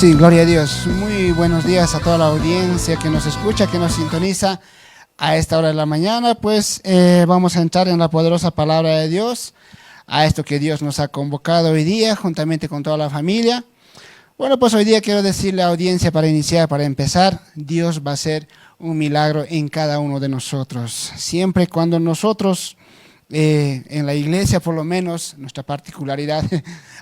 Sí, gloria a Dios. Muy buenos días a toda la audiencia que nos escucha, que nos sintoniza a esta hora de la mañana. Pues vamos a entrar en la poderosa palabra de Dios, a esto que Dios nos ha convocado hoy día, juntamente con toda la familia. Bueno, pues hoy día quiero decirle a la audiencia para iniciar, para empezar, Dios va a hacer un milagro en cada uno de nosotros. Siempre cuando nosotros, en la iglesia por lo menos, nuestra particularidad,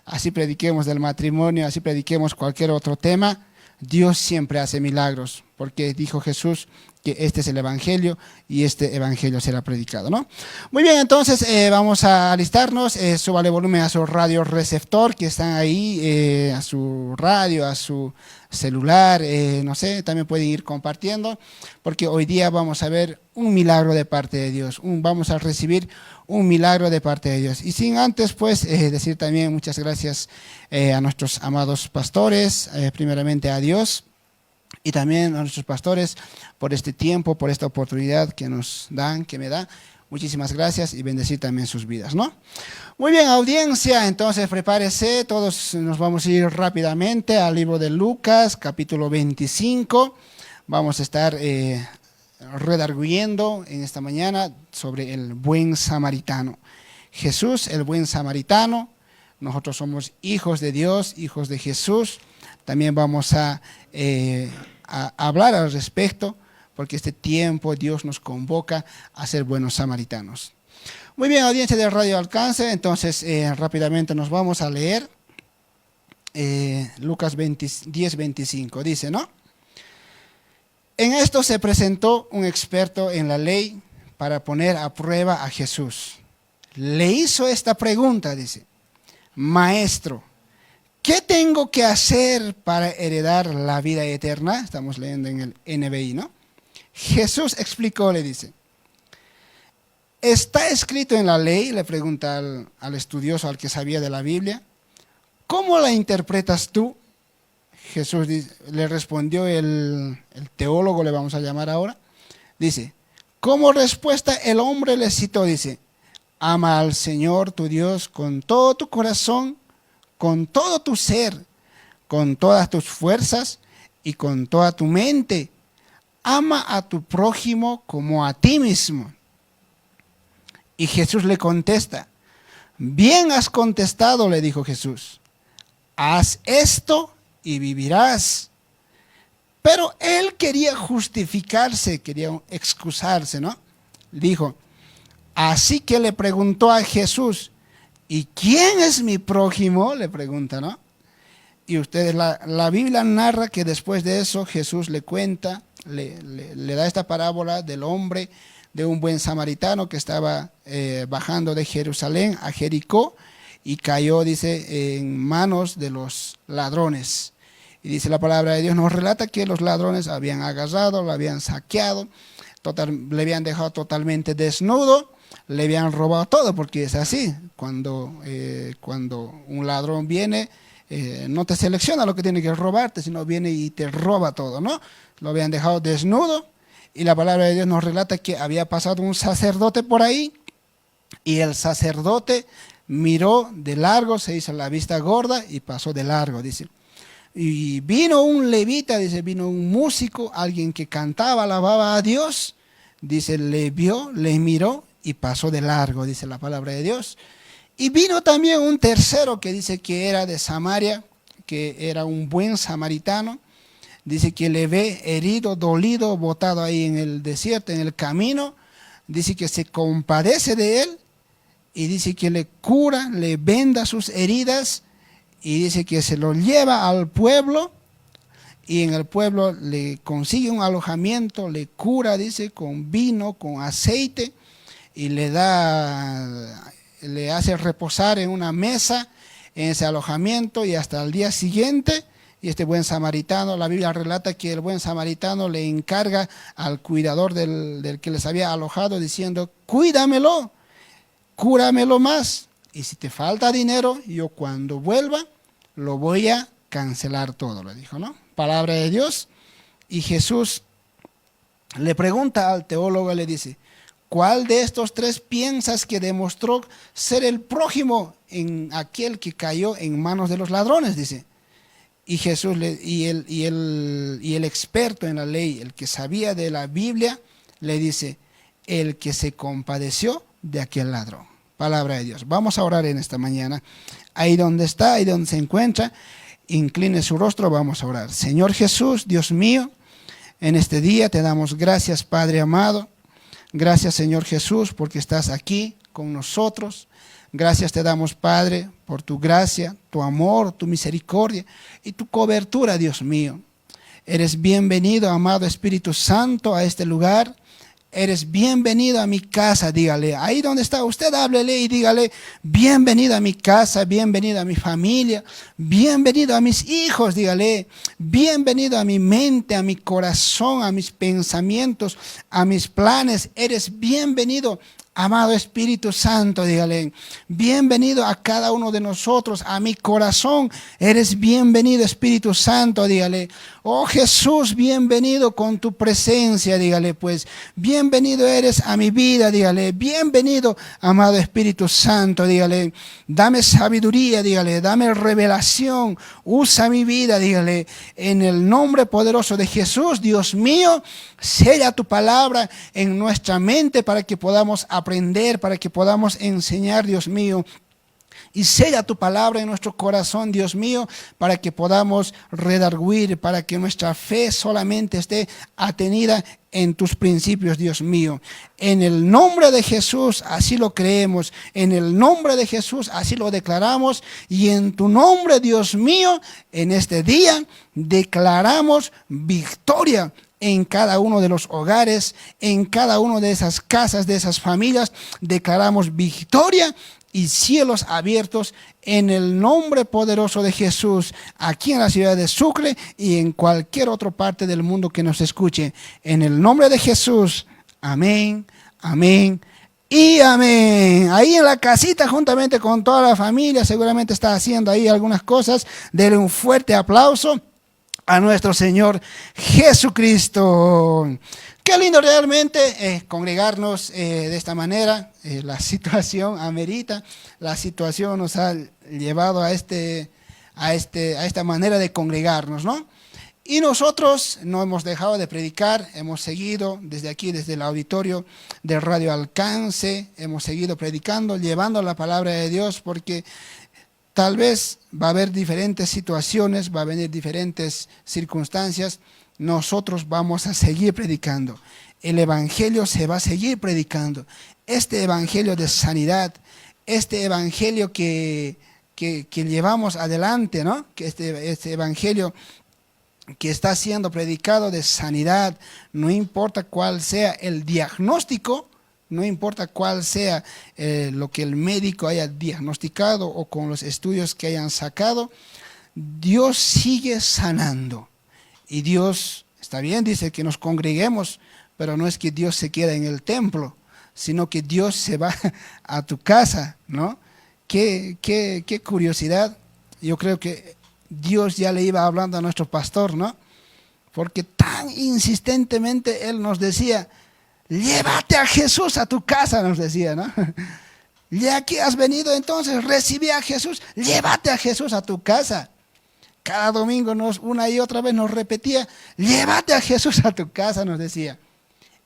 así prediquemos del matrimonio, así prediquemos cualquier otro tema, Dios siempre hace milagros, porque dijo Jesús que este es el evangelio y este evangelio será predicado, ¿no? Muy bien, entonces vamos a alistarnos, súbale volumen a su radio receptor que están ahí, a su radio, a su celular, no sé, también pueden ir compartiendo, porque hoy día vamos a ver un milagro de parte de Dios, vamos a recibir un milagro de parte de Dios. Y sin antes, pues, decir también muchas gracias a nuestros amados pastores, primeramente a Dios, y también a nuestros pastores por este tiempo, por esta oportunidad que nos dan, que me da. Muchísimas gracias y bendecir también sus vidas, ¿no? Muy bien, audiencia, entonces prepárese, todos nos vamos a ir rápidamente al libro de Lucas, capítulo 25. Vamos a estar redarguyendo en esta mañana sobre el buen samaritano. Jesús, el buen samaritano, nosotros somos hijos de Dios, hijos de Jesús. También vamos a hablar al respecto, porque este tiempo Dios nos convoca a ser buenos samaritanos. Muy bien, audiencia de Radio Alcance, entonces rápidamente nos vamos a leer Lucas 10:25, dice, ¿no? En esto se presentó un experto en la ley para poner a prueba a Jesús. Le hizo esta pregunta, dice, Maestro, ¿qué tengo que hacer para heredar la vida eterna? Estamos leyendo en el NBI, ¿no? Jesús explicó, le dice, ¿está escrito en la ley? Le pregunta al estudioso, al que sabía de la Biblia. ¿Cómo la interpretas tú? Jesús le respondió el teólogo, le vamos a llamar ahora. Dice, como respuesta el hombre le citó, dice, ama al Señor tu Dios con todo tu corazón, con todo tu ser, con todas tus fuerzas y con toda tu mente. Ama a tu prójimo como a ti mismo. Y Jesús le contesta, bien has contestado, le dijo Jesús, haz esto y vivirás. Pero él quería justificarse, quería excusarse, ¿no? Dijo, así que le preguntó a Jesús, ¿y quién es mi prójimo? Le pregunta, ¿no? Y ustedes, la Biblia narra que después de eso Jesús le cuenta, le da esta parábola del hombre, de un buen samaritano que estaba bajando de Jerusalén a Jericó y cayó, dice, en manos de los ladrones. Y dice la palabra de Dios, nos relata que los ladrones habían agarrado, lo habían saqueado, le habían dejado totalmente desnudo, le habían robado todo, porque es así, cuando un ladrón viene, no te selecciona lo que tiene que robarte, sino viene y te roba todo, ¿no? Lo habían dejado desnudo y la palabra de Dios nos relata que había pasado un sacerdote por ahí y el sacerdote miró de largo, se hizo la vista gorda y pasó de largo, dice. Y vino un levita, dice, vino un músico, alguien que cantaba, alababa a Dios, dice, le vio, le miró y pasó de largo, dice la palabra de Dios. Y vino también un tercero que dice que era de Samaria, que era un buen samaritano, dice que le ve herido, dolido, botado ahí en el desierto, en el camino, dice que se compadece de él y dice que le cura, le venda sus heridas y dice que se lo lleva al pueblo y en el pueblo le consigue un alojamiento, le cura, dice, con vino, con aceite y le hace reposar en una mesa en ese alojamiento y hasta el día siguiente. Y este buen samaritano, la Biblia relata que el buen samaritano le encarga al cuidador del que les había alojado diciendo, cuídamelo, cúramelo más. Y si te falta dinero, yo cuando vuelva lo voy a cancelar todo, le dijo, ¿no? Palabra de Dios. Y Jesús le pregunta al teólogo, le dice, ¿cuál de estos tres piensas que demostró ser el prójimo en aquel que cayó en manos de los ladrones? Dice. Y Jesús y el experto en la ley, el que sabía de la Biblia, le dice, el que se compadeció de aquel ladrón. Palabra de Dios. Vamos a orar en esta mañana. Ahí donde está, ahí donde se encuentra, incline su rostro, vamos a orar. Señor Jesús, Dios mío, en este día te damos gracias, Padre amado. Gracias, Señor Jesús, porque estás aquí con nosotros. Gracias te damos, Padre, por tu gracia, tu amor, tu misericordia y tu cobertura, Dios mío. Eres bienvenido, amado Espíritu Santo, a este lugar. Eres bienvenido a mi casa, dígale. Ahí donde está usted, háblele y dígale, bienvenido a mi casa, bienvenido a mi familia, bienvenido a mis hijos, dígale. Bienvenido a mi mente, a mi corazón, a mis pensamientos, a mis planes. Eres bienvenido, amado Espíritu Santo, dígale. Bienvenido a cada uno de nosotros, a mi corazón. Eres bienvenido, Espíritu Santo, dígale. Oh Jesús, bienvenido con tu presencia, dígale pues. Bienvenido eres a mi vida, dígale. Bienvenido, amado Espíritu Santo, dígale. Dame sabiduría, dígale. Dame revelación. Usa mi vida, dígale. En el nombre poderoso de Jesús, Dios mío, sella tu palabra en nuestra mente para que podamos aprender, para que podamos enseñar, Dios mío. Y sella tu palabra en nuestro corazón, Dios mío, para que podamos redarguir, para que nuestra fe solamente esté atenida en tus principios, Dios mío. En el nombre de Jesús, así lo creemos. En el nombre de Jesús, así lo declaramos. Y en tu nombre, Dios mío, en este día declaramos victoria en cada uno de los hogares, en cada una de esas casas, de esas familias. Declaramos victoria y cielos abiertos en el nombre poderoso de Jesús, aquí en la ciudad de Sucre y en cualquier otra parte del mundo que nos escuche. En el nombre de Jesús, amén, amén y amén. Ahí en la casita, juntamente con toda la familia, seguramente está haciendo ahí algunas cosas. Denle un fuerte aplauso a nuestro Señor Jesucristo. Qué lindo realmente congregarnos de esta manera. La situación amerita, la situación nos ha llevado a esta manera de congregarnos, ¿no? Y nosotros no hemos dejado de predicar, hemos seguido desde aquí, desde el auditorio de Radio Alcance, hemos seguido predicando, llevando la palabra de Dios, porque tal vez va a haber diferentes situaciones, va a venir diferentes circunstancias. Nosotros vamos a seguir predicando. El evangelio se va a seguir predicando. Este evangelio de sanidad, este evangelio que llevamos adelante, ¿no? Que este evangelio que está siendo predicado de sanidad, no importa cuál sea el diagnóstico, no importa cuál sea lo que el médico haya diagnosticado o con los estudios que hayan sacado, Dios sigue sanando. Y Dios, está bien, dice que nos congreguemos, pero no es que Dios se queda en el templo, sino que Dios se va a tu casa, ¿no? Qué curiosidad. Yo creo que Dios ya le iba hablando a nuestro pastor, ¿no? Porque tan insistentemente Él nos decía, llévate a Jesús a tu casa, nos decía, ¿no? Ya que has venido entonces, recibí a Jesús, llévate a Jesús a tu casa. Cada domingo una y otra vez nos repetía, llévate a Jesús a tu casa, nos decía.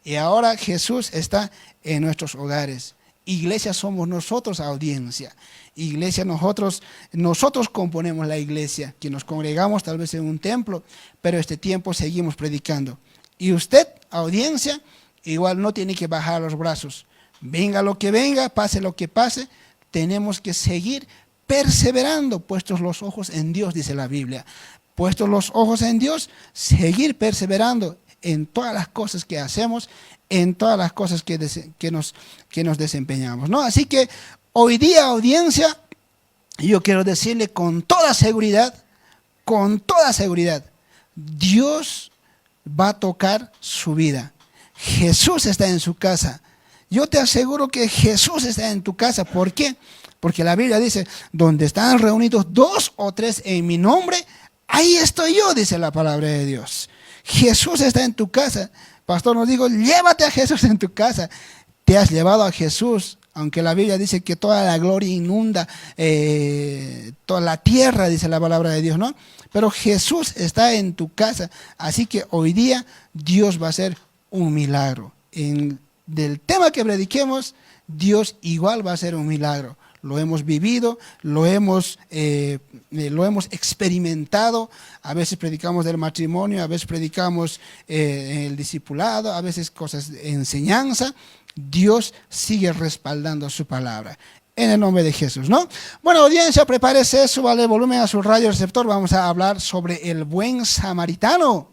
Y ahora Jesús está en nuestros hogares. Iglesia somos nosotros, audiencia. Iglesia, nosotros componemos la iglesia, que nos congregamos tal vez en un templo, pero este tiempo seguimos predicando. Y usted, audiencia, igual no tiene que bajar los brazos. Venga lo que venga, pase lo que pase, tenemos que seguir perseverando, puestos los ojos en Dios, dice la Biblia. Puestos los ojos en Dios, seguir perseverando en todas las cosas que hacemos, en todas las cosas que nos desempeñamos, ¿no? Así que hoy día, audiencia, yo quiero decirle con toda seguridad, Dios va a tocar su vida. Jesús está en su casa. Yo te aseguro que Jesús está en tu casa. ¿Por qué? Porque la Biblia dice, donde están reunidos 2 o 3 en mi nombre, ahí estoy yo, dice la palabra de Dios. Jesús está en tu casa. Pastor nos dijo, llévate a Jesús en tu casa. ¿Te has llevado a Jesús Aunque la Biblia dice que toda la gloria inunda toda la tierra, dice la palabra de Dios, ¿no? Pero Jesús está en tu casa, así que hoy día Dios va a hacer un milagro. Del tema que prediquemos, Dios igual va a hacer un milagro. Lo hemos vivido, lo hemos experimentado. A veces predicamos del matrimonio, a veces predicamos el discipulado, a veces cosas de enseñanza. Dios sigue respaldando su palabra. En el nombre de Jesús, ¿no? Bueno, audiencia, prepárese, súbale volumen a su radio receptor. Vamos a hablar sobre el buen samaritano,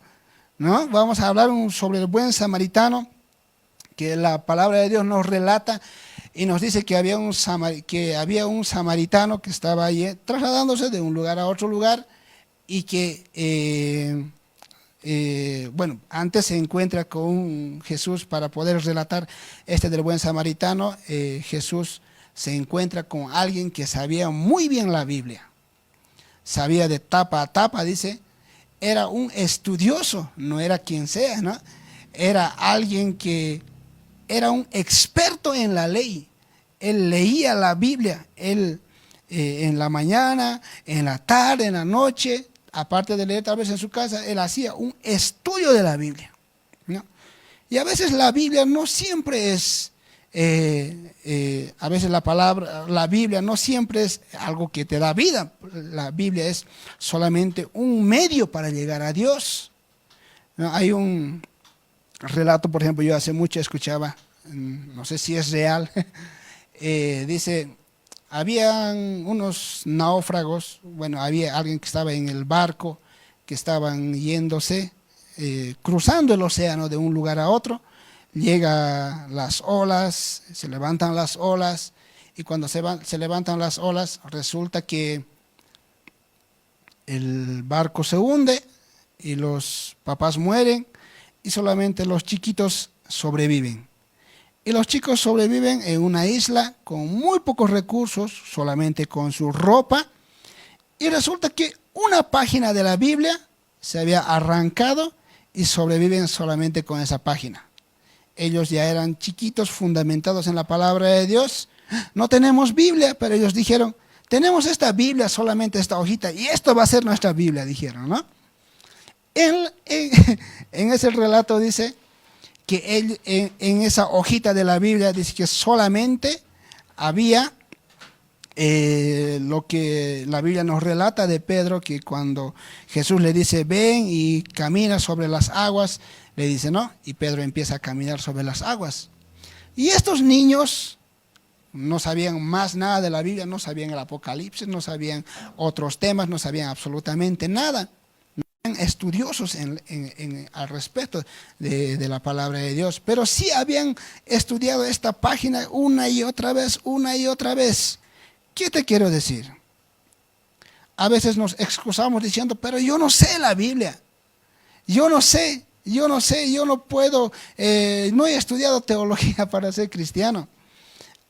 ¿no? Vamos a hablar sobre el buen samaritano, que la palabra de Dios nos relata y nos dice que había un samaritano que estaba allí trasladándose de un lugar a otro lugar y que, bueno, antes se encuentra con Jesús para poder relatar del buen samaritano. Jesús se encuentra con alguien que sabía muy bien la Biblia, sabía de tapa a tapa, dice, era un estudioso, no era quien sea, ¿no? Era alguien que era un experto en la ley. Él leía la Biblia, él en la mañana, en la tarde, en la noche, aparte de leer tal vez en su casa, él hacía un estudio de la Biblia, ¿no? Y a veces la Biblia no siempre es, a veces la Biblia no siempre es algo que te da vida. La Biblia es solamente un medio para llegar a Dios, ¿no? Hay un relato, por ejemplo, yo hace mucho escuchaba, no sé si es real, dice, habían unos náufragos, bueno, había alguien que estaba en el barco, que estaban yéndose, cruzando el océano de un lugar a otro, llegan las olas, se levantan las olas, y cuando se levantan las olas, resulta que el barco se hunde y los papás mueren y solamente los chiquitos sobreviven. Y los chicos sobreviven en una isla con muy pocos recursos, solamente con su ropa. Y resulta que una página de la Biblia se había arrancado y sobreviven solamente con esa página. Ellos ya eran chiquitos, fundamentados en la palabra de Dios. No tenemos Biblia, pero ellos dijeron, tenemos esta Biblia, solamente esta hojita, y esto va a ser nuestra Biblia, dijeron, ¿no? En ese relato dice que él, en esa hojita de la Biblia, dice que solamente había lo que la Biblia nos relata de Pedro, que cuando Jesús le dice, ven y camina sobre las aguas, le dice, no, y Pedro empieza a caminar sobre las aguas. Y estos niños no sabían más nada de la Biblia, no sabían el Apocalipsis, no sabían otros temas, no sabían absolutamente nada. Estudiosos al respecto de la palabra de Dios, pero sí habían estudiado esta página una y otra vez. ¿Qué te quiero decir? A veces nos excusamos diciendo, pero yo no sé la Biblia, yo no puedo, no he estudiado teología para ser cristiano.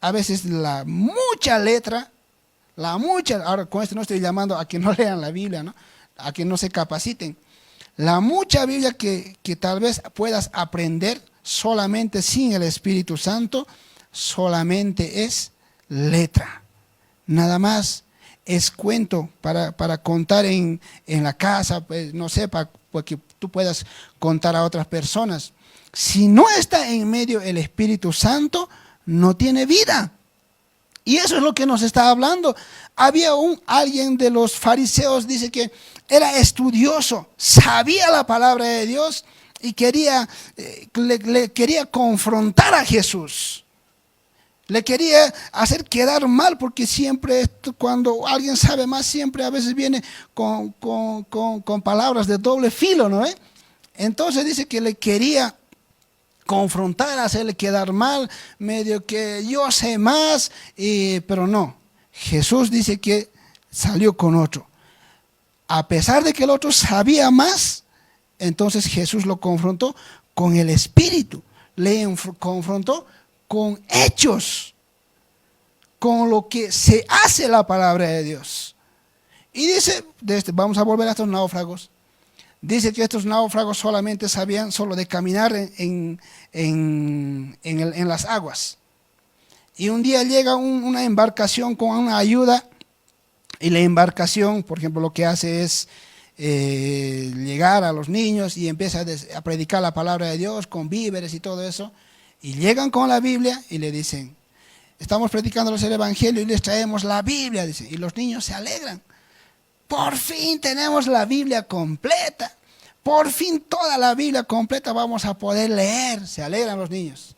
A veces la mucha letra, ahora con esto no estoy llamando a que no lean la Biblia, ¿no?, a que no se capaciten. La mucha Biblia que tal vez puedas aprender solamente sin el Espíritu Santo, solamente es letra. Nada más es cuento para contar en la casa, pues, no sé, para que tú puedas contar a otras personas. Si no está en medio el Espíritu Santo, no tiene vida. Y eso es lo que nos está hablando. Había alguien de los fariseos, dice que era estudioso, sabía la palabra de Dios y le quería confrontar a Jesús. Le quería hacer quedar mal, porque siempre cuando alguien sabe más, siempre a veces viene con palabras de doble filo, ¿no? Entonces dice que le quería confrontar, hacerle quedar mal, medio que yo sé más, pero no. Jesús dice que salió con otro. A pesar de que el otro sabía más, entonces Jesús lo confrontó con el Espíritu, le confrontó con hechos, con lo que se hace la palabra de Dios. Y dice, vamos a volver a estos náufragos. Dice que estos náufragos solamente sabían solo de caminar en las aguas. Y un día llega una embarcación con una ayuda, y la embarcación, por ejemplo, lo que hace es llegar a los niños y empieza a predicar la palabra de Dios con víveres y todo eso. Y llegan con la Biblia y le dicen, estamos predicándoles el Evangelio y les traemos la Biblia, dicen. Y los niños se alegran. Por fin tenemos la Biblia completa. Por fin toda la Biblia completa vamos a poder leer. Se alegran los niños.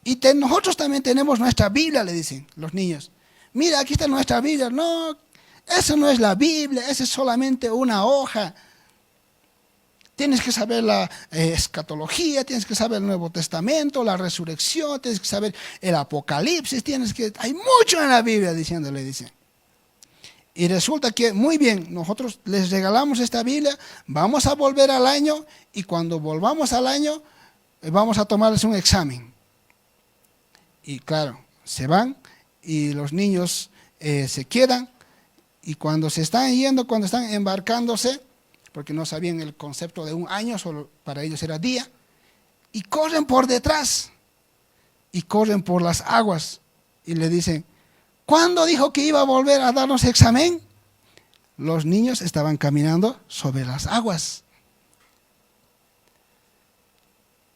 Y nosotros también tenemos nuestra Biblia, le dicen los niños. Mira, aquí está nuestra Biblia. No, eso no es la Biblia, eso es solamente una hoja. Tienes que saber la escatología, tienes que saber el Nuevo Testamento, la resurrección, tienes que saber el Apocalipsis, hay mucho en la Biblia, diciéndole, dice. Y resulta que, muy bien, nosotros les regalamos esta Biblia, vamos a volver al año, y cuando volvamos al año, vamos a tomarles un examen. Y claro, se van, y los niños se quedan, y cuando se están yendo, cuando están embarcándose, porque no sabían el concepto de un año, solo para ellos era día, y corren por detrás, y corren por las aguas, y le dicen, ¿cuándo dijo que iba a volver a darnos examen? Los niños estaban caminando sobre las aguas.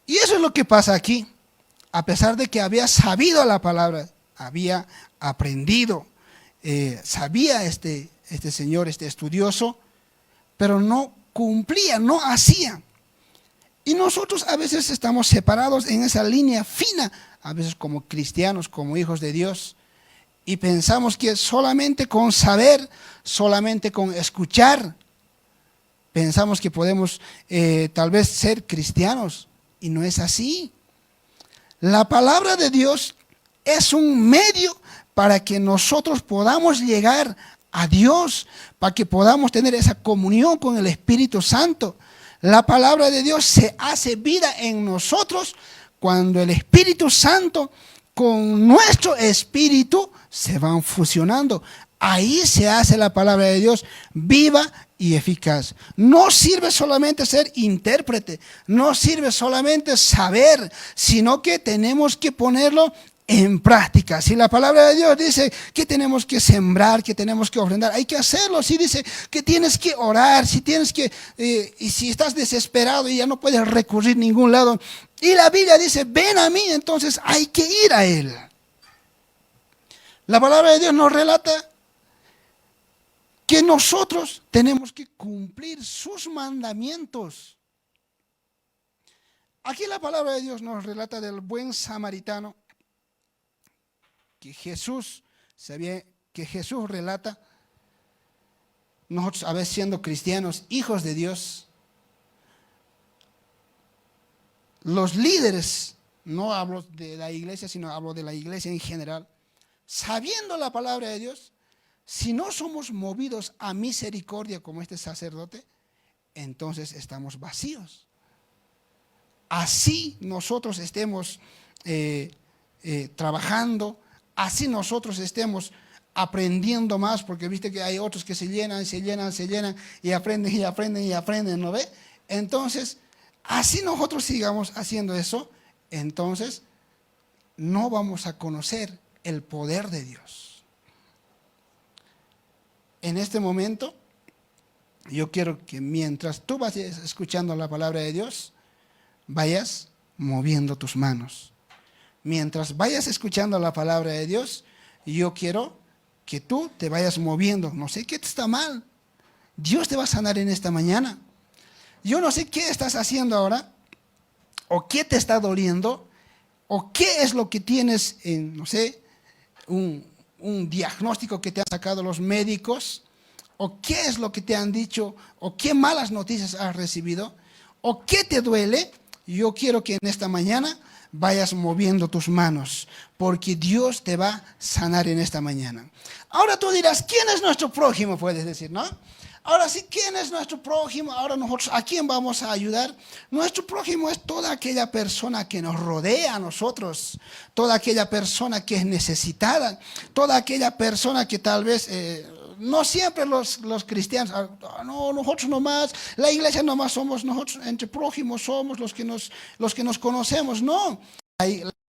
Y eso es lo que pasa aquí. A pesar de que había sabido la palabra, había aprendido, sabía este señor, este estudioso, pero no cumplía, no hacía. Y nosotros a veces estamos separados en esa línea fina, a veces como cristianos, como hijos de Dios, y pensamos que solamente con saber, solamente con escuchar, pensamos que podemos tal vez ser cristianos, y no es así. La palabra de Dios es un medio para que nosotros podamos llegar a Dios, para que podamos tener esa comunión con el Espíritu Santo. La palabra de Dios se hace vida en nosotros cuando el Espíritu Santo con nuestro espíritu se van fusionando. Ahí se hace la palabra de Dios viva y eficaz. No sirve solamente ser intérprete, no sirve solamente saber, sino que tenemos que ponerlo en práctica. Si la palabra de Dios dice que tenemos que sembrar, que tenemos que ofrendar, hay que hacerlo. Si dice que tienes que orar, si tienes que, y si estás desesperado y ya no puedes recurrir a ningún lado, y la Biblia dice, ven a mí, entonces hay que ir a Él. La palabra de Dios nos relata que nosotros tenemos que cumplir sus mandamientos. Aquí la palabra de Dios nos relata del buen samaritano, que Jesús relata. Nosotros, a veces siendo cristianos, hijos de Dios, los líderes, no hablo de la iglesia, sino hablo de la iglesia en general, sabiendo la palabra de Dios, si no somos movidos a misericordia como este sacerdote, entonces estamos vacíos. Así nosotros estemos trabajando, así nosotros estemos aprendiendo más, porque viste que hay otros que se llenan y aprenden, ¿no ve? Entonces, así nosotros sigamos haciendo eso, entonces no vamos a conocer el poder de Dios. En este momento, yo quiero que mientras tú vayas escuchando la palabra de Dios, vayas moviendo tus manos. Mientras vayas escuchando la palabra de Dios, yo quiero que tú te vayas moviendo. No sé qué está mal. Dios te va a sanar en esta mañana. Yo no sé qué estás haciendo ahora, o qué te está doliendo, o qué es lo que tienes en, no sé, un diagnóstico que te han sacado los médicos, o qué es lo que te han dicho, o qué malas noticias has recibido, o qué te duele. Yo quiero que en esta mañana vayas moviendo tus manos, porque Dios te va a sanar en esta mañana. Ahora tú dirás, ¿quién es nuestro prójimo? Puedes decir, ¿no? Ahora sí, ¿quién es nuestro prójimo? Ahora nosotros, ¿a quién vamos a ayudar? Nuestro prójimo es toda aquella persona que nos rodea a nosotros, toda aquella persona que es necesitada, toda aquella persona que tal vez, no siempre los cristianos, no, nosotros nomás, la iglesia nomás somos nosotros, entre prójimos somos los que nos conocemos, no.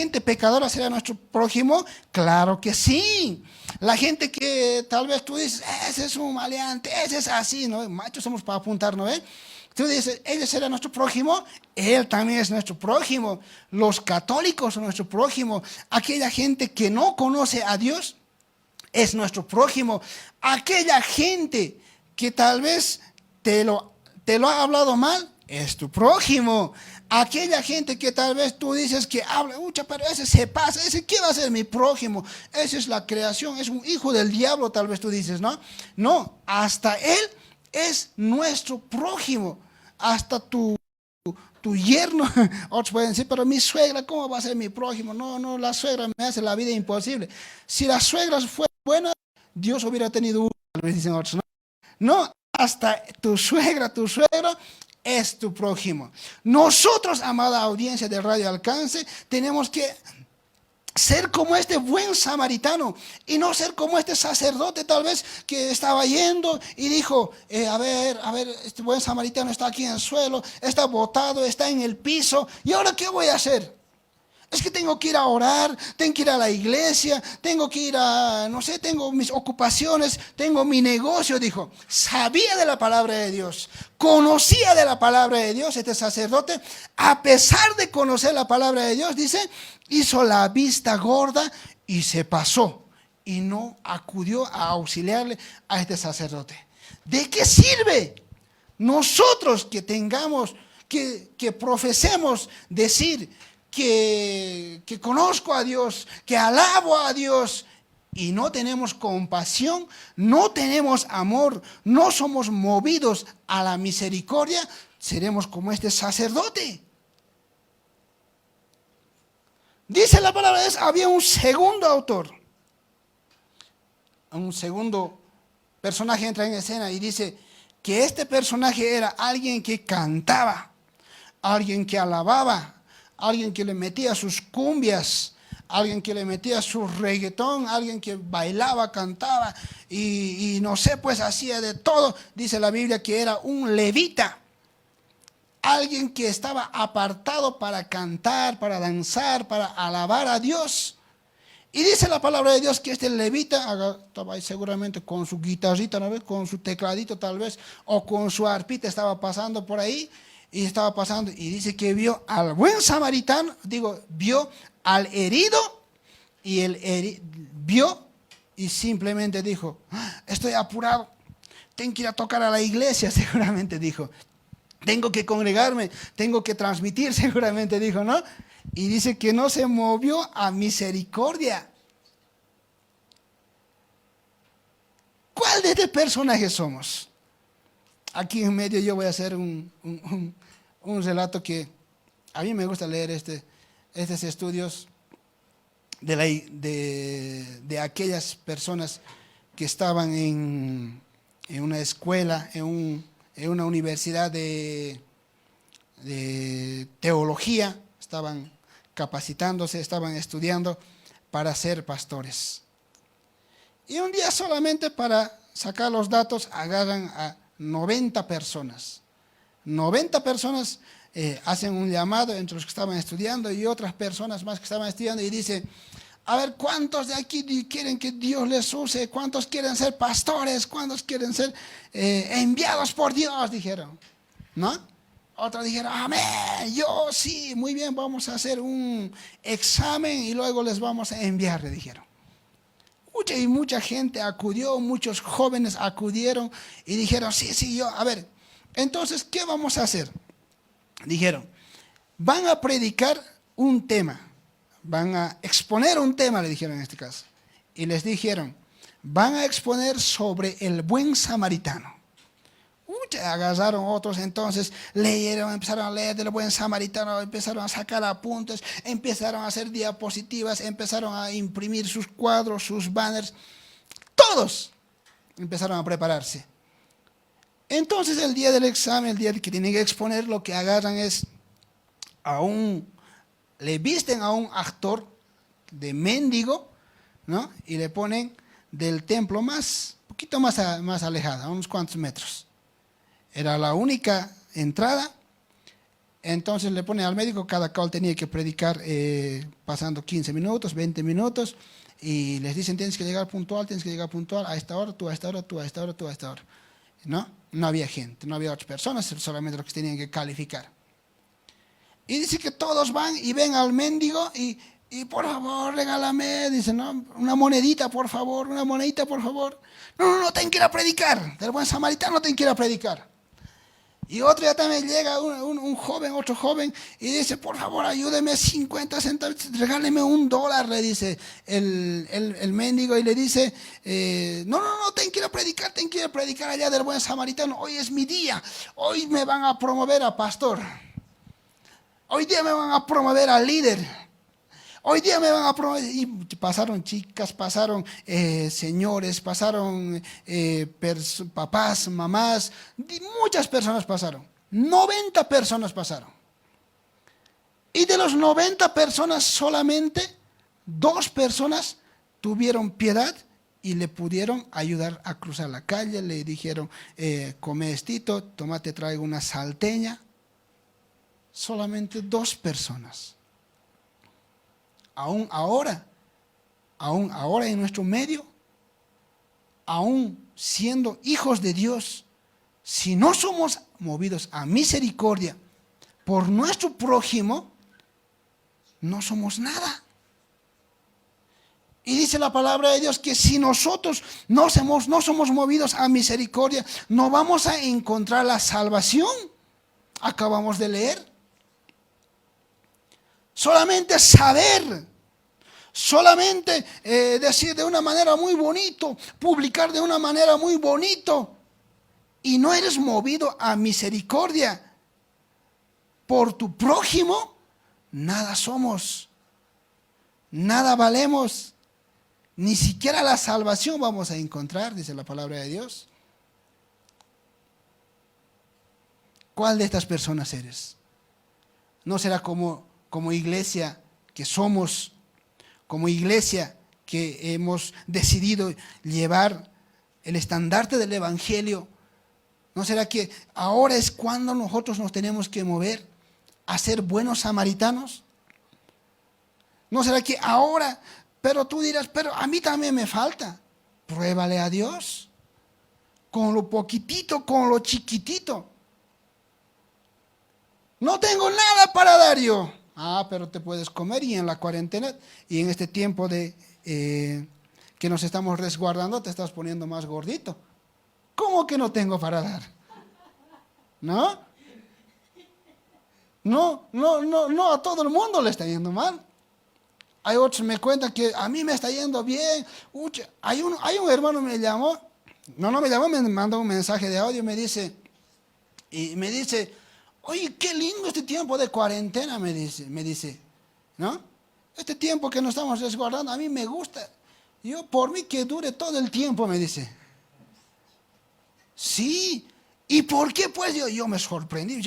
gente pecadora será nuestro prójimo? Claro que sí. La gente que tal vez tú dices, ese es un maleante, ese es así, ¿no? Machos somos para apuntar, ¿no? Tú dices, ella será nuestro prójimo, él también es nuestro prójimo. Los católicos son nuestro prójimo. Aquella gente que no conoce a Dios es nuestro prójimo. Aquella gente que tal vez te lo ha hablado mal, es tu prójimo. Aquella gente que tal vez tú dices que habla, pero ese se pasa, ese ¿qué va a ser mi prójimo? Esa es la creación, es un hijo del diablo, tal vez tú dices, ¿no? No, hasta él es nuestro prójimo. Hasta tu yerno, otros pueden decir, pero mi suegra, ¿cómo va a ser mi prójimo? No, no, la suegra me hace la vida imposible. Si la suegra fue buena, Dios hubiera tenido uno, dicen otros, ¿no? No, hasta tu suegra, tu suegro es tu prójimo. Nosotros, amada audiencia de Radio Alcance, tenemos que ser como este buen samaritano y no ser como este sacerdote tal vez que estaba yendo y dijo, a ver, este buen samaritano está aquí en el suelo, está botado, está en el piso, ¿y ahora qué voy a hacer? Es que tengo que ir a orar, tengo que ir a la iglesia, tengo que ir a, no sé, tengo mis ocupaciones, tengo mi negocio, dijo. Sabía de la palabra de Dios, conocía de la palabra de Dios este sacerdote. A pesar de conocer la palabra de Dios, dice, hizo la vista gorda y se pasó. Y no acudió a auxiliarle a este sacerdote. ¿De qué sirve? Nosotros que tengamos, que profesemos decir que conozco a Dios, que alabo a Dios y no tenemos compasión, no tenemos amor, no somos movidos a la misericordia, seremos como este sacerdote. Dice la palabra de Dios, había un segundo autor, un segundo personaje entra en escena y dice que este personaje era alguien que cantaba, alguien que alababa, alguien que le metía sus cumbias, alguien que le metía su reggaetón, alguien que bailaba, cantaba y no sé, pues hacía de todo. Dice la Biblia que era un levita, alguien que estaba apartado para cantar, para danzar, para alabar a Dios. Y dice la palabra de Dios que este levita estaba ahí seguramente con su guitarrita, ¿no ves? Con su tecladito tal vez, o con su arpita, estaba pasando por ahí. Y estaba pasando y dice que vio al buen samaritano, vio al herido y vio y simplemente dijo, estoy apurado, tengo que ir a tocar a la iglesia, seguramente dijo. Tengo que congregarme, tengo que transmitir, seguramente dijo, ¿no? Y dice que no se movió a misericordia. ¿Cuál de estos personajes somos? Aquí en medio yo voy a hacer un relato que a mí me gusta leer estos estudios de aquellas personas que estaban en una escuela, en una universidad de teología, estaban capacitándose, estaban estudiando para ser pastores. Y un día solamente para sacar los datos agarran a 90 personas. 90 personas hacen un llamado entre los que estaban estudiando y otras personas más que estaban estudiando y dice, a ver, ¿cuántos de aquí quieren que Dios les use? ¿Cuántos quieren ser pastores? ¿Cuántos quieren ser enviados por Dios? Dijeron, ¿no? Otros dijeron, amén, yo sí, muy bien, vamos a hacer un examen y luego les vamos a enviar, le dijeron. Mucha gente acudió, muchos jóvenes acudieron y dijeron, sí, yo, a ver, entonces, ¿qué vamos a hacer? Dijeron, van a predicar un tema, van a exponer un tema, le dijeron en este caso. Y les dijeron, van a exponer sobre el buen samaritano. Agarraron otros entonces, leyeron, empezaron a leer del buen samaritano, empezaron a sacar apuntes, empezaron a hacer diapositivas, empezaron a imprimir sus cuadros, sus banners, todos empezaron a prepararse. Entonces el día del examen, el día que tienen que exponer, lo que agarran es le visten a un actor de mendigo, ¿no? Y le ponen del templo poquito más alejada, a unos cuantos metros. Era la única entrada. Entonces le pone al médico, cada cual tenía que predicar pasando 15 minutos, 20 minutos, y les dicen, tienes que llegar puntual, a esta hora, tú a esta hora, tú a esta hora, tú a esta hora. ¿No? No había gente, no había otras personas, solamente los que tenían que calificar. Y dice que todos van y ven al mendigo y por favor, regálame, dice, no, una monedita, por favor, una monedita, por favor. No, ten que ir a predicar, del buen samaritano ten que ir a predicar. Y otro día también llega un joven, otro joven, y dice, por favor, ayúdeme 50 centavos, regáleme $1, le dice el mendigo, y le dice, no, ten que ir a predicar allá del buen samaritano, hoy es mi día, hoy me van a promover a pastor, hoy día me van a promover a líder. Hoy día me van a promover. Y pasaron chicas, pasaron señores, pasaron papás, mamás, muchas personas pasaron. 90 personas pasaron. Y de los 90 personas, solamente 2 personas tuvieron piedad y le pudieron ayudar a cruzar la calle. Le dijeron, come estito, tomate, traigo una salteña. Solamente 2 personas. Aún ahora en nuestro medio, aún siendo hijos de Dios, si no somos movidos a misericordia por nuestro prójimo, no somos nada. Y dice la palabra de Dios que si nosotros no somos movidos a misericordia, no vamos a encontrar la salvación. Acabamos de leer. Solamente saber, solamente decir de una manera muy bonito, publicar de una manera muy bonito, y no eres movido a misericordia por tu prójimo, nada somos, nada valemos, ni siquiera la salvación vamos a encontrar, dice la palabra de Dios. ¿Cuál de estas personas eres? ¿No será como iglesia que somos, como iglesia que hemos decidido llevar el estandarte del Evangelio? ¿No será que ahora es cuando nosotros nos tenemos que mover a ser buenos samaritanos? ¿No será que ahora, pero tú dirás, pero a mí también me falta? Pruébale a Dios, con lo poquitito, con lo chiquitito. No tengo nada para dar yo. Pero te puedes comer, y en la cuarentena y en este tiempo de que nos estamos resguardando te estás poniendo más gordito. ¿Cómo que no tengo para dar? ¿No? No, a todo el mundo le está yendo mal. Hay otros me cuentan que a mí me está yendo bien. Hay un hermano me llamó, me mandó un mensaje de audio, me dice, oye, qué lindo este tiempo de cuarentena, me dice, ¿no? Este tiempo que nos estamos resguardando, a mí me gusta. Yo, por mí que dure todo el tiempo, me dice. Sí, ¿y por qué? Pues yo me sorprendí.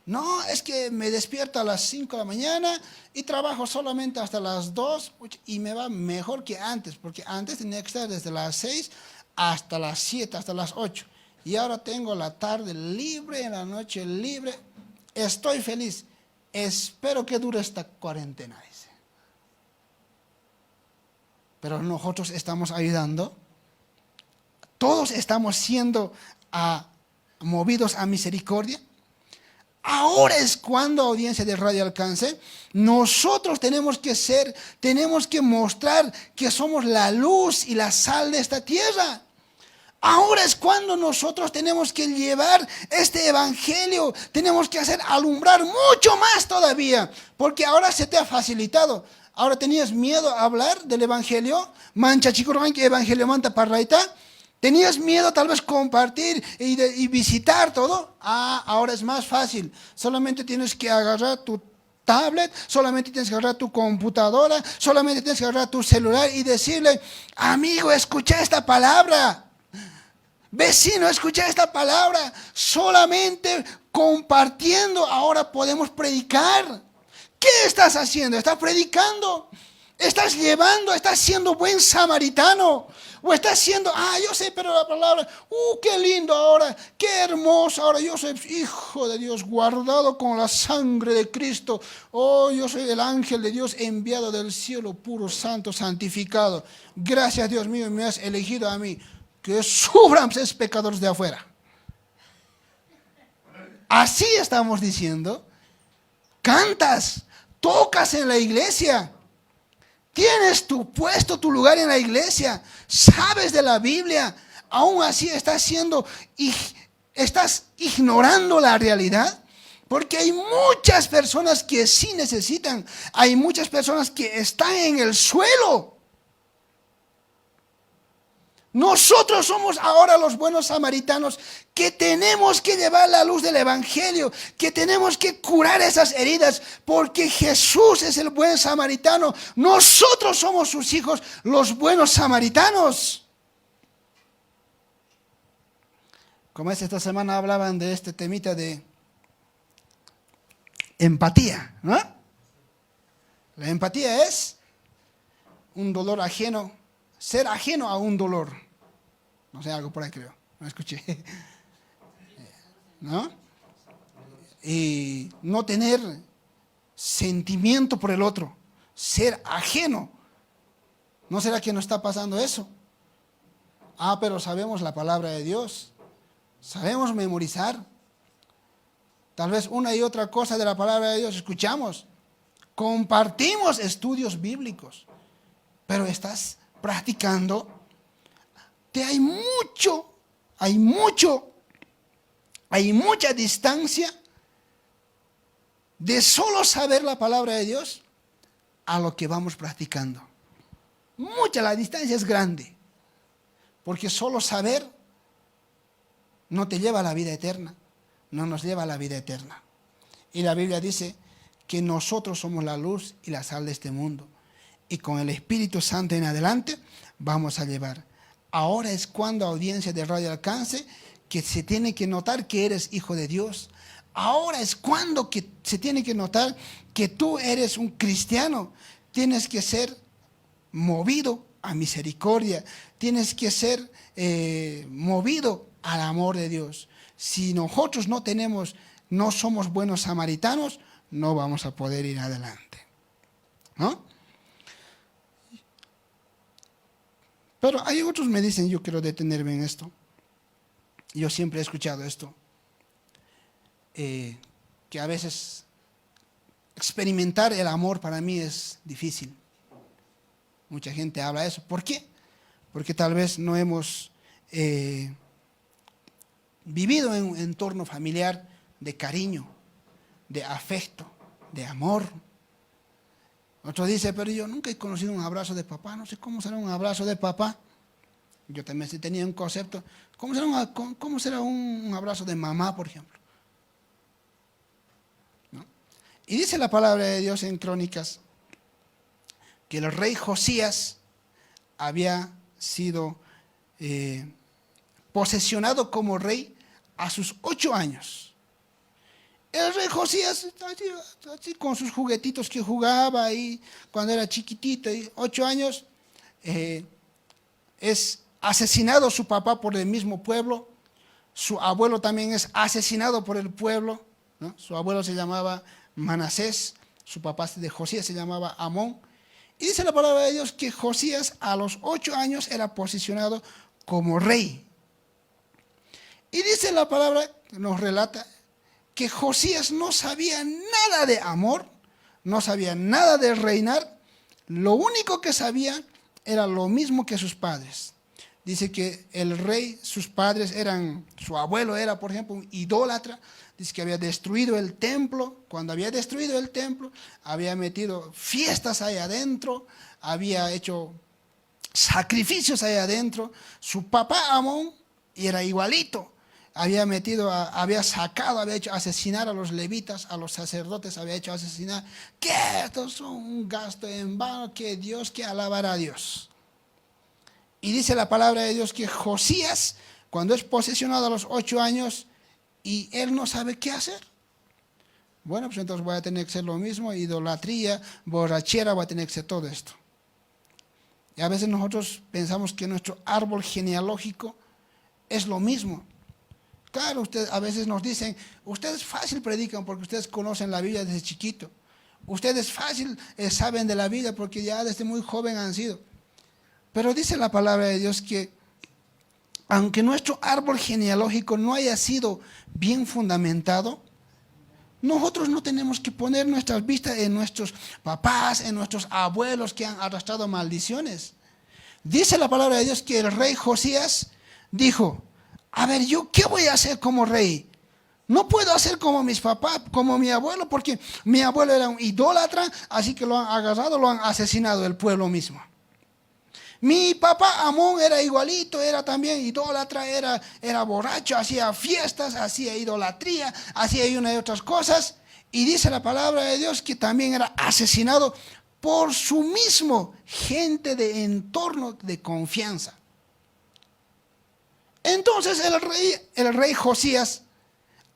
No, es que me despierto a las 5 de la mañana y trabajo solamente hasta las 2 y me va mejor que antes, porque antes tenía que estar desde las 6 hasta las 7, hasta las 8. Y ahora tengo la tarde libre, en la noche libre. Estoy feliz. Espero que dure esta cuarentena, dice. Pero nosotros estamos ayudando. Todos estamos siendo movidos a misericordia. Ahora es cuando, audiencia de Radio Alcance, nosotros tenemos que mostrar que somos la luz y la sal de esta tierra. Ahora es cuando nosotros tenemos que llevar este evangelio, tenemos que hacer alumbrar mucho más todavía, porque ahora se te ha facilitado. Ahora tenías miedo a hablar del evangelio, mancha chico evangelio manta parraita. Tenías miedo tal vez compartir y visitar todo. Ahora es más fácil. Solamente tienes que agarrar tu tablet, solamente tienes que agarrar tu computadora, solamente tienes que agarrar tu celular y decirle, amigo, escucha esta palabra. Vecino, escucha esta palabra. Solamente compartiendo ahora podemos predicar. ¿Qué estás haciendo? ¿Estás predicando? Estás llevando, estás siendo buen samaritano. O estás siendo, yo sé, pero la palabra, qué lindo ahora, qué hermoso ahora. Yo soy hijo de Dios, guardado con la sangre de Cristo. Oh, yo soy el ángel de Dios enviado del cielo, puro, santo, santificado. Gracias, Dios mío, me has elegido a mí. Que sufran esos pecadores de afuera. Así estamos diciendo. Cantas, tocas en la iglesia. Tienes tu puesto, tu lugar en la iglesia. Sabes de la Biblia. Aún así estás ignorando la realidad. Porque hay muchas personas que sí necesitan. Hay muchas personas que están en el suelo. Nosotros somos ahora los buenos samaritanos que tenemos que llevar la luz del evangelio, que tenemos que curar esas heridas, porque Jesús es el buen samaritano. Nosotros somos sus hijos, los buenos samaritanos. Como esta semana hablaban de este temita de empatía, ¿no? La empatía es un dolor ajeno, ser ajeno a un dolor. No sé, algo por ahí creo, no escuché. ¿No? Y no tener sentimiento por el otro, ser ajeno. ¿No será que nos está pasando eso? Pero sabemos la palabra de Dios, sabemos memorizar. Tal vez una y otra cosa de la palabra de Dios escuchamos. Compartimos estudios bíblicos, pero estás practicando. Hay mucha distancia de solo saber la palabra de Dios a lo que vamos practicando. La distancia es grande, porque solo saber no te lleva a la vida eterna, no nos lleva a la vida eterna. Y la Biblia dice que nosotros somos la luz y la sal de este mundo, y con el Espíritu Santo en adelante vamos a llevar. Ahora es cuando, audiencia de Radio Alcance, que se tiene que notar que eres hijo de Dios. Ahora es cuando que se tiene que notar que tú eres un cristiano. Tienes que ser movido a misericordia. Tienes que ser movido al amor de Dios. Si nosotros no somos buenos samaritanos, no vamos a poder ir adelante, ¿no? Pero hay otros me dicen, yo quiero detenerme en esto. Yo siempre he escuchado esto. Que a veces experimentar el amor para mí es difícil. Mucha gente habla de eso. ¿Por qué? Porque tal vez no hemos vivido en un entorno familiar de cariño, de afecto, de amor. Otro dice, pero yo nunca he conocido un abrazo de papá, no sé cómo será un abrazo de papá. Yo también tenía un concepto, ¿cómo será un abrazo de mamá, por ejemplo? ¿No? Y dice la palabra de Dios en Crónicas que el rey Josías había sido posesionado como rey a sus 8 años. El rey Josías, así con sus juguetitos que jugaba ahí cuando era chiquitito, 8 años, es asesinado su papá por el mismo pueblo. Su abuelo también es asesinado por el pueblo, ¿no? Su abuelo se llamaba Manasés, su papá de Josías se llamaba Amón. Y dice la palabra de Dios que Josías a los 8 años era posicionado como rey. Y dice la palabra, nos relata, que Josías no sabía nada de amor, no sabía nada de reinar. Lo único que sabía era lo mismo que sus padres. Dice que el rey, sus padres su abuelo era, por ejemplo, un idólatra. Dice que había destruido el templo. Cuando había destruido el templo, había metido fiestas ahí adentro, había hecho sacrificios ahí adentro. Su papá Amón era igualito. Había hecho asesinar a los levitas, a los sacerdotes, había hecho asesinar. Que estos son un gasto en vano, que Dios, que alabar a Dios. Y dice la palabra de Dios que Josías, cuando es posesionado a los 8 años, y él no sabe qué hacer. Bueno, pues entonces voy a tener que ser lo mismo, idolatría, borrachera, voy a tener que ser todo esto. Y a veces nosotros pensamos que nuestro árbol genealógico es lo mismo. Claro, ustedes a veces nos dicen, ustedes fácil predican porque ustedes conocen la Biblia desde chiquito. Ustedes fácil saben de la vida porque ya desde muy joven han sido. Pero dice la palabra de Dios que aunque nuestro árbol genealógico no haya sido bien fundamentado, nosotros no tenemos que poner nuestras vistas en nuestros papás, en nuestros abuelos que han arrastrado maldiciones. Dice la palabra de Dios que el rey Josías dijo, a ver, ¿yo qué voy a hacer como rey? No puedo hacer como mis papás, como mi abuelo, porque mi abuelo era un idólatra, así que lo han agarrado, lo han asesinado el pueblo mismo. Mi papá Amón era igualito, era también idólatra, era borracho, hacía fiestas, hacía idolatría, hacía una y otras cosas. Y dice la palabra de Dios que también era asesinado por su mismo gente de entorno de confianza. Entonces el rey Josías,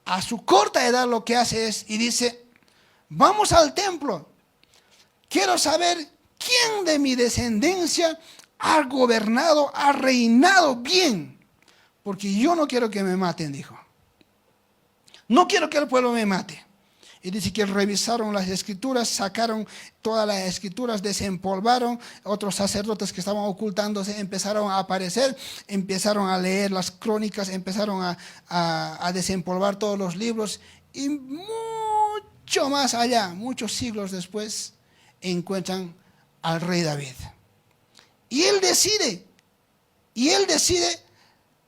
a su corta edad lo que hace es, y dice, vamos al templo, quiero saber quién de mi descendencia ha gobernado, ha reinado bien, porque yo no quiero que me maten, dijo. No quiero que el pueblo me mate. Y dice que revisaron las escrituras, sacaron todas las escrituras, desempolvaron, otros sacerdotes que estaban ocultándose empezaron a aparecer, empezaron a leer las crónicas, empezaron a desempolvar todos los libros y mucho más allá, muchos siglos después, encuentran al rey David. Y él decide,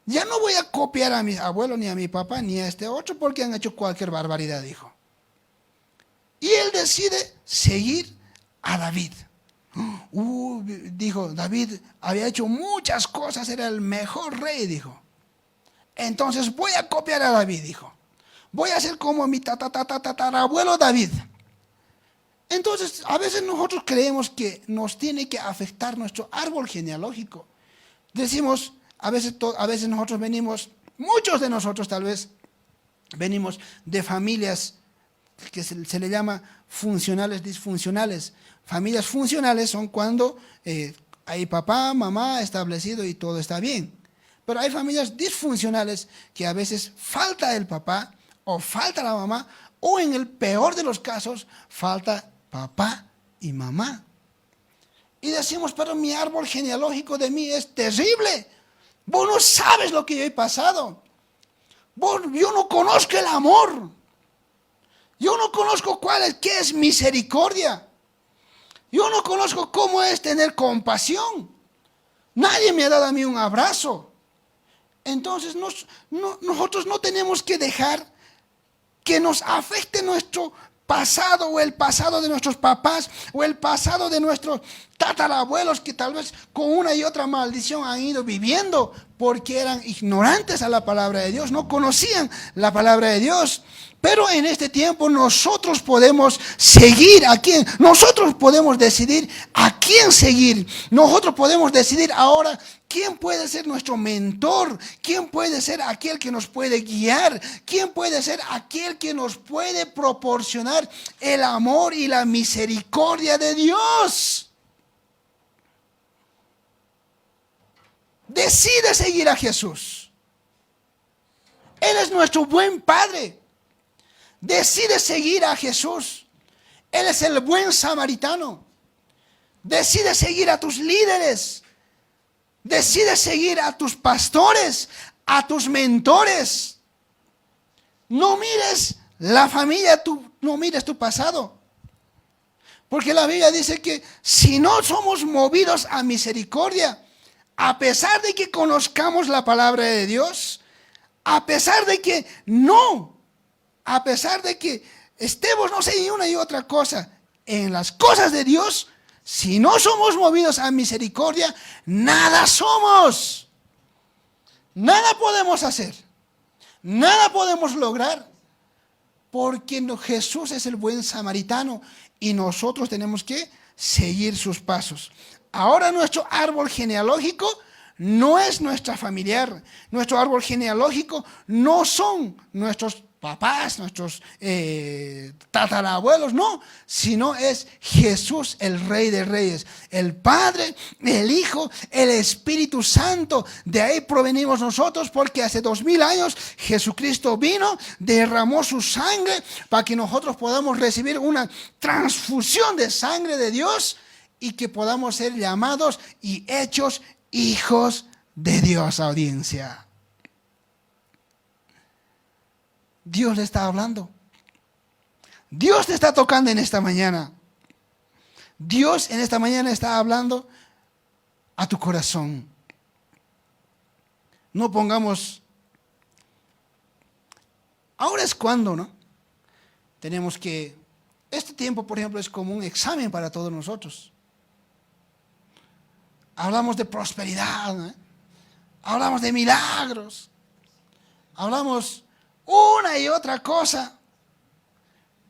ya no voy a copiar a mis abuelos, ni a mi papá, ni a este otro, porque han hecho cualquier barbaridad, dijo. Y él decide seguir a David. Dijo, David había hecho muchas cosas, era el mejor rey, dijo. Entonces voy a copiar a David, dijo. Voy a ser como mi tatarabuelo David. Entonces, a veces nosotros creemos que nos tiene que afectar nuestro árbol genealógico. Decimos, a veces nosotros venimos, muchos de nosotros tal vez, venimos de familias que se le llama funcionales, disfuncionales. Familias funcionales son cuando hay papá, mamá establecido y todo está bien. Pero hay familias disfuncionales que a veces falta el papá o falta la mamá o en el peor de los casos falta papá y mamá. Y decimos, pero mi árbol genealógico de mí es terrible. Vos no sabes lo que yo he pasado. Yo no conozco el amor. Yo no conozco qué es misericordia. Yo no conozco cómo es tener compasión. Nadie me ha dado a mí un abrazo. Entonces nosotros no tenemos que dejar que nos afecte nuestro pasado o el pasado de nuestros papás o el pasado de nuestros tatarabuelos que tal vez con una y otra maldición han ido viviendo porque eran ignorantes a la palabra de Dios, no conocían la palabra de Dios. Pero en este tiempo nosotros podemos seguir a quién, nosotros podemos decidir a quién seguir. Nosotros podemos decidir ahora quién puede ser nuestro mentor, quién puede ser aquel que nos puede guiar, quién puede ser aquel que nos puede proporcionar el amor y la misericordia de Dios. Decide seguir a Jesús. Él es nuestro buen Padre. Decide seguir a Jesús. Él es el buen samaritano. Decide seguir a tus líderes. Decide seguir a tus pastores, a tus mentores. No mires la familia, no mires tu pasado. Porque la Biblia dice que si no somos movidos a misericordia, a pesar de que conozcamos la palabra de Dios, a pesar de que estemos, no sé, y una y otra cosa, en las cosas de Dios, si no somos movidos a misericordia, nada somos. Nada podemos hacer. Nada podemos lograr. Porque Jesús es el buen samaritano y nosotros tenemos que seguir sus pasos. Ahora nuestro árbol genealógico no es nuestra familiar. Nuestro árbol genealógico no son nuestros papás, nuestros tatarabuelos, no, sino es Jesús, el Rey de Reyes, el Padre, el Hijo, el Espíritu Santo. De ahí provenimos nosotros, porque hace 2000 años Jesucristo vino, derramó su sangre para que nosotros podamos recibir una transfusión de sangre de Dios y que podamos ser llamados y hechos hijos de Dios, audiencia. Dios le está hablando. Dios te está tocando en esta mañana. Dios en esta mañana está hablando a tu corazón. No pongamos... Ahora es cuando, ¿no? Tenemos que... Este tiempo, por ejemplo, es como un examen para todos nosotros. Hablamos de prosperidad, ¿no? Hablamos de milagros. Hablamos una y otra cosa.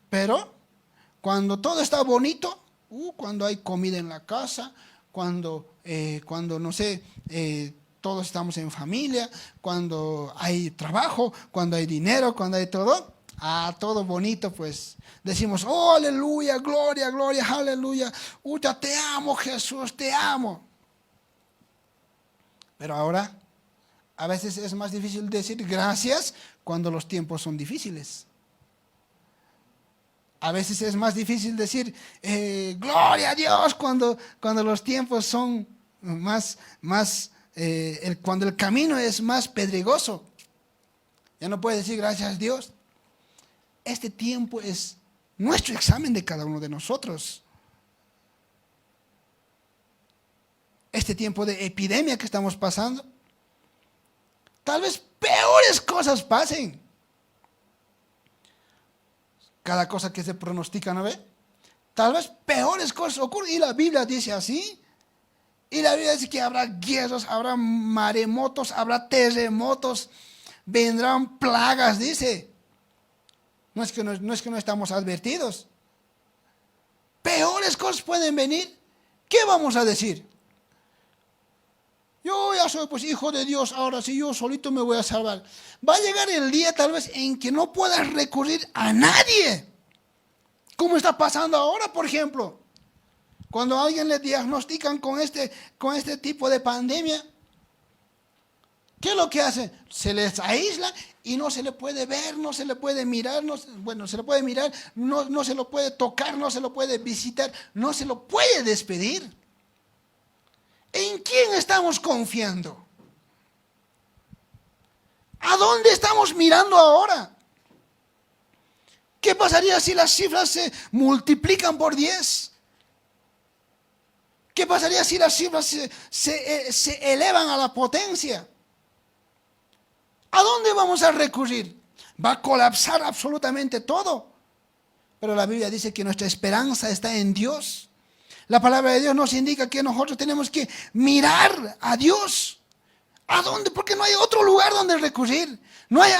Pero cuando todo está bonito, cuando hay comida en la casa, cuando no sé, todos estamos en familia, cuando hay trabajo, cuando hay dinero, cuando hay todo, todo bonito, pues decimos, oh, aleluya, gloria, gloria, aleluya, te amo, Jesús, te amo. Pero ahora, a veces es más difícil decir gracias cuando los tiempos son difíciles. A veces es más difícil decir gloria a Dios cuando los tiempos son cuando el camino es más pedregoso. Ya no puedes decir gracias a Dios. Este tiempo es nuestro examen de cada uno de nosotros. Este tiempo de epidemia que estamos pasando, tal vez peores cosas pasen. Cada cosa que se pronostica, ¿no ve? Tal vez peores cosas ocurren. Y la Biblia dice así. Y la Biblia dice que habrá guerras, habrá maremotos, habrá terremotos, vendrán plagas, dice. No es que no estamos advertidos. Peores cosas pueden venir. ¿Qué vamos a decir? Yo ya soy pues hijo de Dios, ahora sí yo solito me voy a salvar. Va a llegar el día tal vez en que no puedas recurrir a nadie. ¿Cómo está pasando ahora, por ejemplo? Cuando a alguien le diagnostican con este tipo de pandemia, ¿qué es lo que hace? Se les aísla y no se le puede ver, no se le puede mirar, se le puede mirar, no se lo puede tocar, no se lo puede visitar, no se lo puede despedir. ¿En quién estamos confiando? ¿A dónde estamos mirando ahora? ¿Qué pasaría si las cifras se multiplican por 10? ¿Qué pasaría si las cifras se elevan a la potencia? ¿A dónde vamos a recurrir? Va a colapsar absolutamente todo. Pero la Biblia dice que nuestra esperanza está en Dios. La palabra de Dios nos indica que nosotros tenemos que mirar a Dios. ¿A dónde? Porque no hay otro lugar donde recurrir. No hay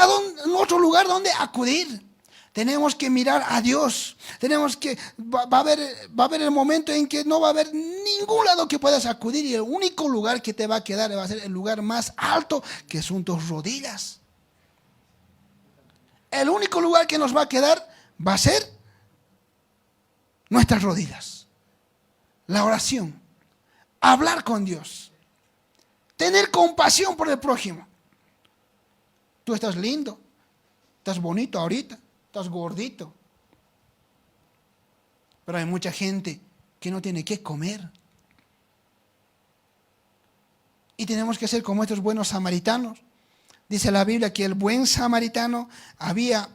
otro lugar donde acudir. Tenemos que mirar a Dios. Va a haber el momento en que no va a haber ningún lado que puedas acudir. Y el único lugar que te va a quedar va a ser el lugar más alto, que son tus rodillas. El único lugar que nos va a quedar va a ser nuestras rodillas. La oración, hablar con Dios, tener compasión por el prójimo. Tú estás lindo, estás bonito ahorita, estás gordito, pero hay mucha gente que no tiene qué comer. Y tenemos que ser como estos buenos samaritanos. Dice la Biblia que el buen samaritano había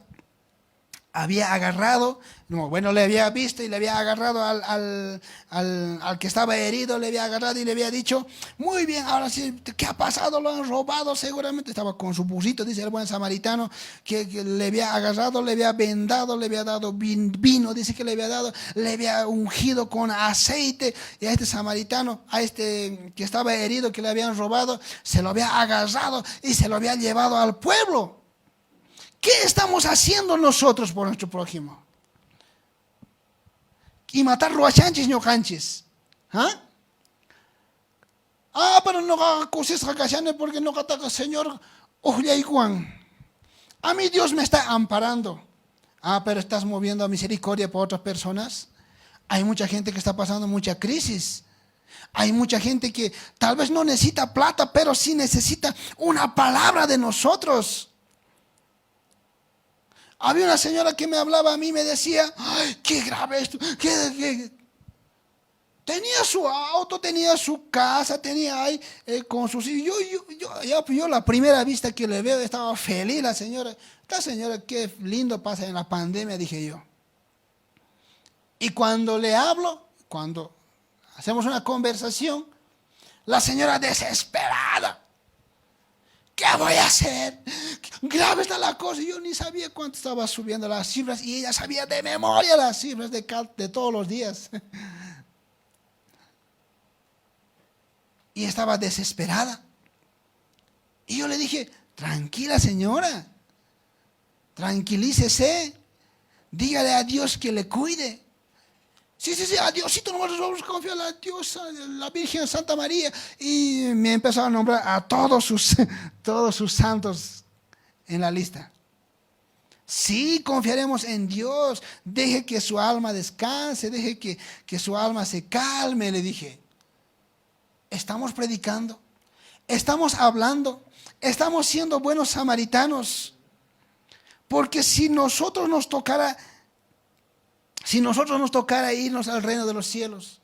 agarrado, le había visto y le había agarrado al que estaba herido, le había agarrado y le había dicho, muy bien, ahora sí, ¿qué ha pasado? Lo han robado seguramente. Estaba con su burrito, dice el buen samaritano, que le había agarrado, le había vendado, le había dado vino, dice que le había ungido con aceite. Y a este samaritano, a este que estaba herido, que le habían robado, se lo había agarrado y se lo había llevado al pueblo. ¿Qué estamos haciendo nosotros por nuestro prójimo? Y matar ruachanchis ñocanchis. Pero no acuses a porque no ataca Señor Ojyaiguan. A mí Dios me está amparando. Ah, pero estás moviendo a misericordia por otras personas. Hay mucha gente que está pasando mucha crisis. Hay mucha gente que tal vez no necesita plata, pero sí necesita una palabra de nosotros. Había una señora que me hablaba a mí y me decía, ay, qué grave esto. Tenía su auto, tenía su casa, tenía ahí con sus hijos. Yo la primera vista que le veo estaba feliz la señora. Esta señora, qué lindo pasa en la pandemia, dije yo. Y cuando le hablo, cuando hacemos una conversación, la señora desesperada. ¿Qué voy a hacer? Grave está la cosa. Yo ni sabía cuánto estaba subiendo las cifras y ella sabía de memoria las cifras de todos los días. Y estaba desesperada. Y yo le dije, tranquila señora, tranquilícese, dígale a Dios que le cuide. Sí, a Diosito nosotros vamos a confiar a Dios, a la Virgen Santa María. Y me empezó a nombrar a todos sus santos en la lista. Sí, confiaremos en Dios, deje que su alma descanse, deje que su alma se calme, le dije. Estamos predicando, estamos hablando, estamos siendo buenos samaritanos. Porque si nosotros nos tocara irnos al reino de los cielos,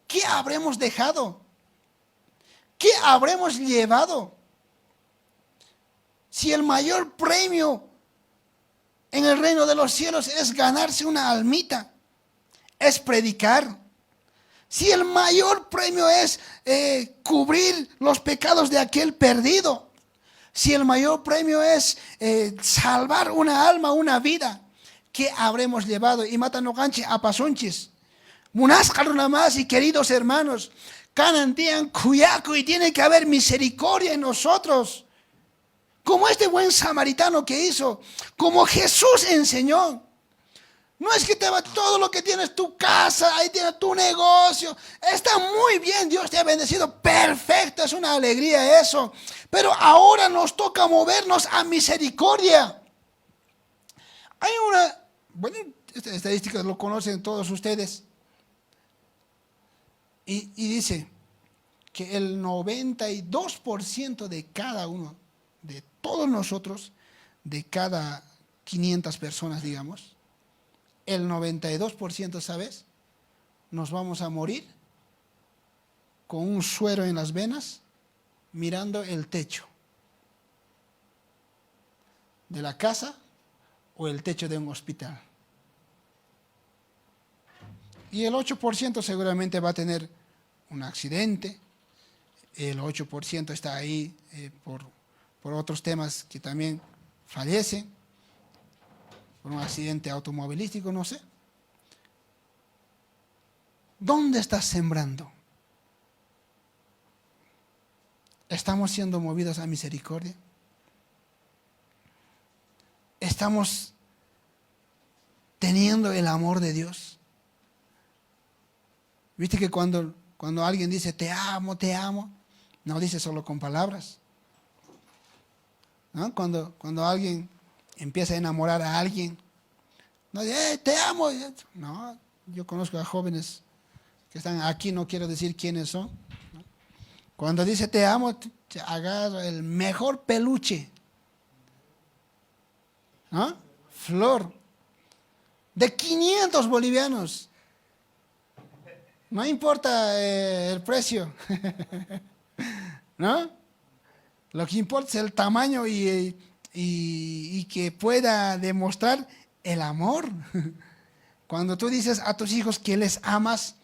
¿qué habremos dejado? ¿Qué habremos llevado? Si el mayor premio en el reino de los cielos es ganarse una almita, es predicar. Si el mayor premio es cubrir los pecados de aquel perdido, si el mayor premio es salvar una alma, una vida, ¿qué habremos llevado? Y mata no ganche a pasonches. Munáscar una más y queridos hermanos, canantean cuyaco y tiene que haber misericordia en nosotros. Como este buen samaritano que hizo, como Jesús enseñó. No es que te va todo lo que tienes, tu casa, ahí tienes tu negocio. Está muy bien, Dios te ha bendecido, perfecto, es una alegría eso. Pero ahora nos toca movernos a misericordia. Hay esta estadística lo conocen todos ustedes. Y dice que el 92% de cada uno, de todos nosotros, de cada 500 personas, digamos, el 92%, ¿sabes? Nos vamos a morir con un suero en las venas, mirando el techo de la casa o el techo de un hospital. Y el 8% seguramente va a tener un accidente, el 8% está ahí por otros temas que también fallecen, por un accidente automovilístico, no sé. ¿Dónde estás sembrando? ¿Estamos siendo movidos a misericordia? ¿Estamos teniendo el amor de Dios? ¿Viste que cuando alguien dice te amo, no dice solo con palabras? ¿No? Cuando alguien empieza a enamorar a alguien, no dice, te amo. No, yo conozco a jóvenes que están aquí, no quiero decir quiénes son. ¿No? Cuando dice te amo, te agarra el mejor peluche, ¿no? Flor, de 500 bolivianos. No importa el precio, ¿no? Lo que importa es el tamaño y que pueda demostrar el amor. Cuando tú dices a tus hijos que les amas,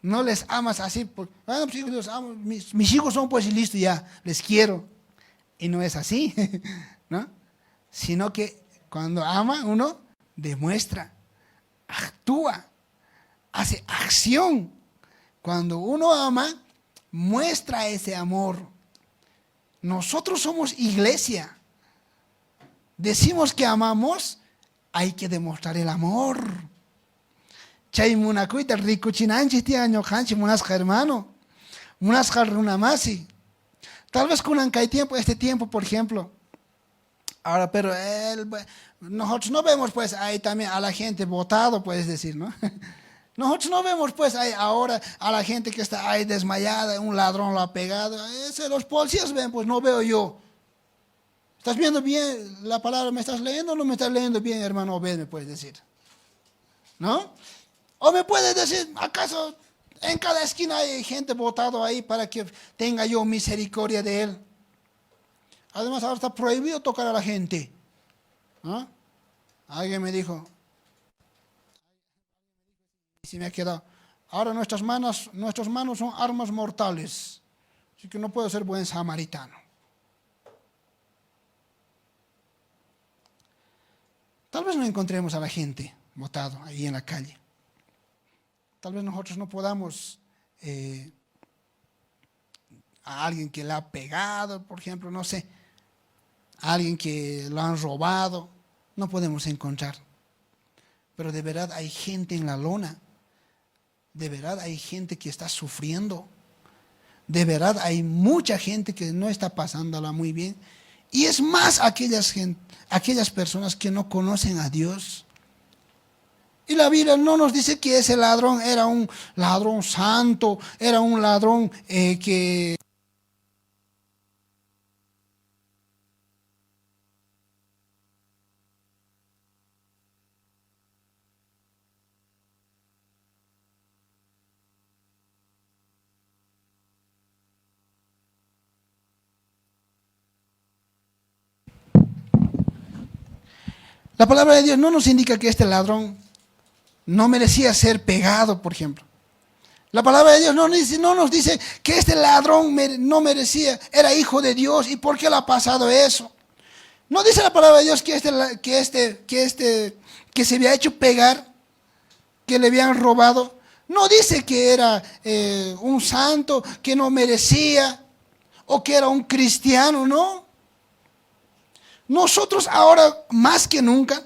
no les amas así, pues hijos los amo, mis hijos son pues y listo, ya, les quiero. Y no es así, ¿no? Sino que cuando ama uno demuestra, actúa, hace acción. Cuando uno ama, muestra ese amor. Nosotros somos iglesia. Decimos que amamos, hay que demostrar el amor. Chay munakuita rikuchinanchi tiaño hanchi munasca hermano. Munasca runamasi. Tal vez con este tiempo, por ejemplo, Ahora, pero nosotros no vemos pues ahí también a la gente botado, puedes decir, ¿no? Nosotros no vemos pues ahí ahora a la gente que está ahí desmayada, un ladrón lo ha pegado. Ese los policías ven, pues no veo yo. ¿Estás viendo bien la palabra? ¿Me estás leyendo o no me estás leyendo bien, hermano Obed? Me puedes decir, ¿no? O me puedes decir, ¿acaso en cada esquina hay gente botado ahí para que tenga yo misericordia de él? Además, ahora está prohibido tocar a la gente, ¿no? Alguien me dijo, y se me ha quedado, ahora nuestras manos son armas mortales, así que no puedo ser buen samaritano. Tal vez no encontremos a la gente botado ahí en la calle. Tal vez nosotros no podamos a alguien que le ha pegado, por ejemplo, no sé, a alguien que lo han robado, no podemos encontrar. Pero de verdad hay gente en la lona, de verdad hay gente que está sufriendo, de verdad hay mucha gente que no está pasándola muy bien. Y es más aquellas personas que no conocen a Dios. Y la Biblia no nos dice que ese ladrón era un ladrón santo, era un ladrón que... La palabra de Dios no nos indica que este ladrón no merecía ser pegado, por ejemplo. La palabra de Dios no nos dice que este ladrón no merecía, era hijo de Dios y por qué le ha pasado eso. No dice la palabra de Dios que se había hecho pegar, que le habían robado. No dice que era un santo, que no merecía o que era un cristiano, no. Nosotros ahora más que nunca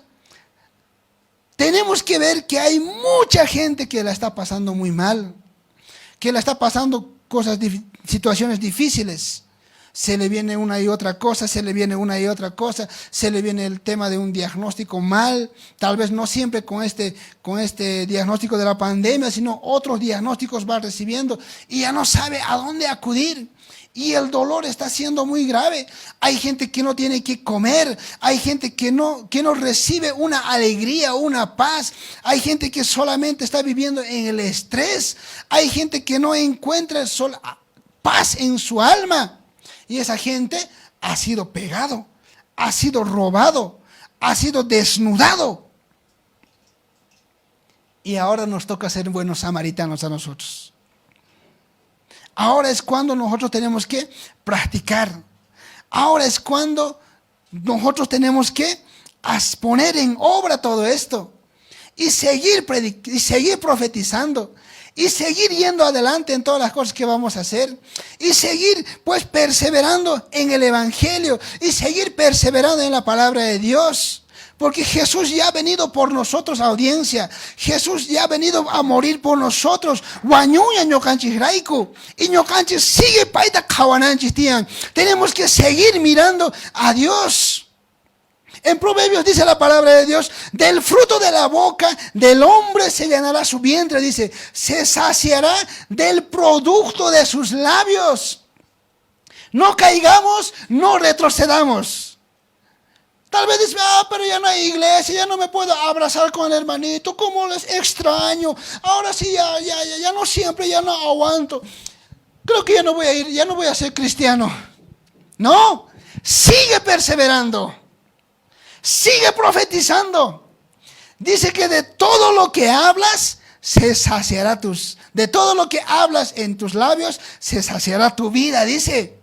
tenemos que ver que hay mucha gente que la está pasando muy mal, que la está pasando situaciones difíciles. Se le viene una y otra cosa, se le viene una y otra cosa, se le viene el tema de un diagnóstico mal, tal vez no siempre con este diagnóstico de la pandemia, sino otros diagnósticos va recibiendo y ya no sabe a dónde acudir. Y el dolor está siendo muy grave. Hay gente que no tiene que comer. Hay gente que no recibe una alegría, una paz. Hay gente que solamente está viviendo en el estrés. Hay gente que no encuentra paz en su alma. Y esa gente ha sido pegado, ha sido robado, ha sido desnudado. Y ahora nos toca ser buenos samaritanos a nosotros. Ahora es cuando nosotros tenemos que practicar. Ahora es cuando nosotros tenemos que poner en obra todo esto. Y seguir profetizando. Y seguir yendo adelante en todas las cosas que vamos a hacer. Y seguir pues perseverando en el Evangelio. Y seguir perseverando en la palabra de Dios. Porque Jesús ya ha venido por nosotros, audiencia. Jesús ya ha venido a morir por nosotros. Tenemos que seguir mirando a Dios. En Proverbios dice la palabra de Dios, del fruto de la boca del hombre se llenará su vientre, dice, se saciará del producto de sus labios. No caigamos, no retrocedamos. Tal vez dices, pero ya no hay iglesia, ya no me puedo abrazar con el hermanito, ¿cómo les extraño? Ahora sí, ya no siempre, ya no aguanto. Creo que ya no voy a ir, ya no voy a ser cristiano. No, sigue perseverando, sigue profetizando. Dice que de todo lo que hablas, se saciará de todo lo que hablas en tus labios, se saciará tu vida, dice.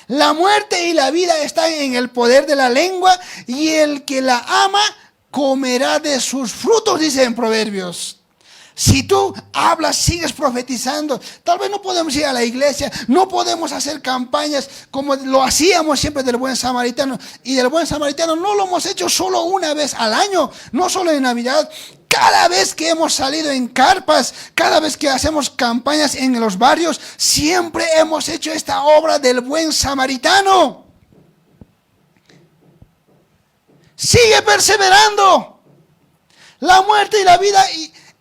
La muerte y la vida están en el poder de la lengua y el que la ama comerá de sus frutos, dice en Proverbios. Si tú hablas, sigues profetizando, tal vez no podemos ir a la iglesia, no podemos hacer campañas como lo hacíamos siempre del buen samaritano. Y del buen samaritano no lo hemos hecho solo una vez al año, no solo en Navidad. Cada vez que hemos salido en carpas, cada vez que hacemos campañas en los barrios, siempre hemos hecho esta obra del buen samaritano. Sigue perseverando. La muerte y la vida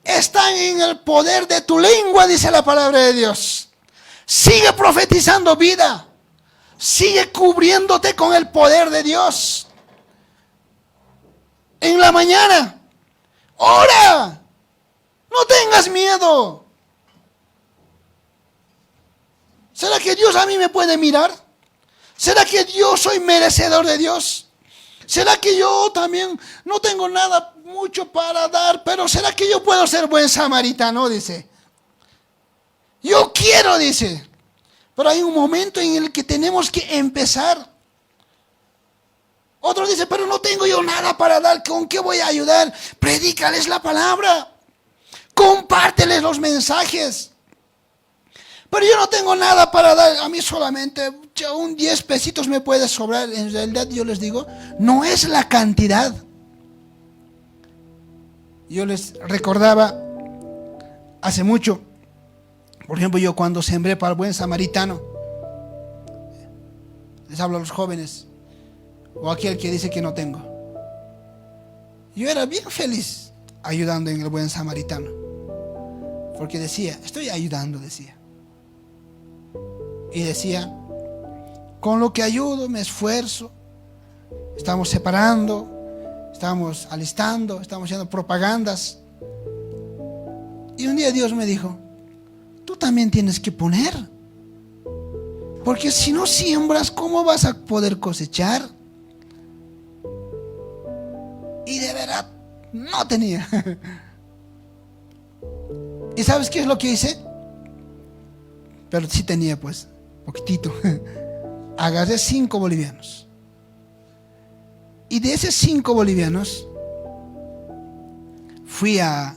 están en el poder de tu lengua, dice la palabra de Dios. Sigue profetizando vida. Sigue cubriéndote con el poder de Dios. En la mañana, ora. No tengas miedo. ¿Será que Dios a mí me puede mirar? ¿Será que yo soy merecedor de Dios? ¿Será que yo también no tengo nada mucho para dar? Pero ¿será que yo puedo ser buen samaritano? Dice. Yo quiero, dice. Pero hay un momento en el que tenemos que empezar. Otro dice, pero no tengo yo nada para dar. ¿Con qué voy a ayudar? Predícales la palabra. Compárteles los mensajes. Pero yo no tengo nada para dar. A mí solamente un 10 pesitos me puede sobrar. En realidad yo les digo, no es la cantidad. Yo les recordaba hace mucho, por ejemplo, yo cuando sembré para el buen samaritano, les hablo a los jóvenes, o aquel que dice que no tengo. Yo era bien feliz ayudando en el buen samaritano, porque decía, estoy ayudando, decía. Y decía, con lo que ayudo, me esfuerzo, estamos separando, estamos alistando, estamos haciendo propagandas. Y un día Dios me dijo, tú también tienes que poner, porque si no siembras, ¿cómo vas a poder cosechar? Y de verdad, no tenía. ¿Y sabes qué es lo que hice? Pero sí tenía, pues, poquitito. Agarré 5 bolivianos. Y de esos 5 bolivianos, fui a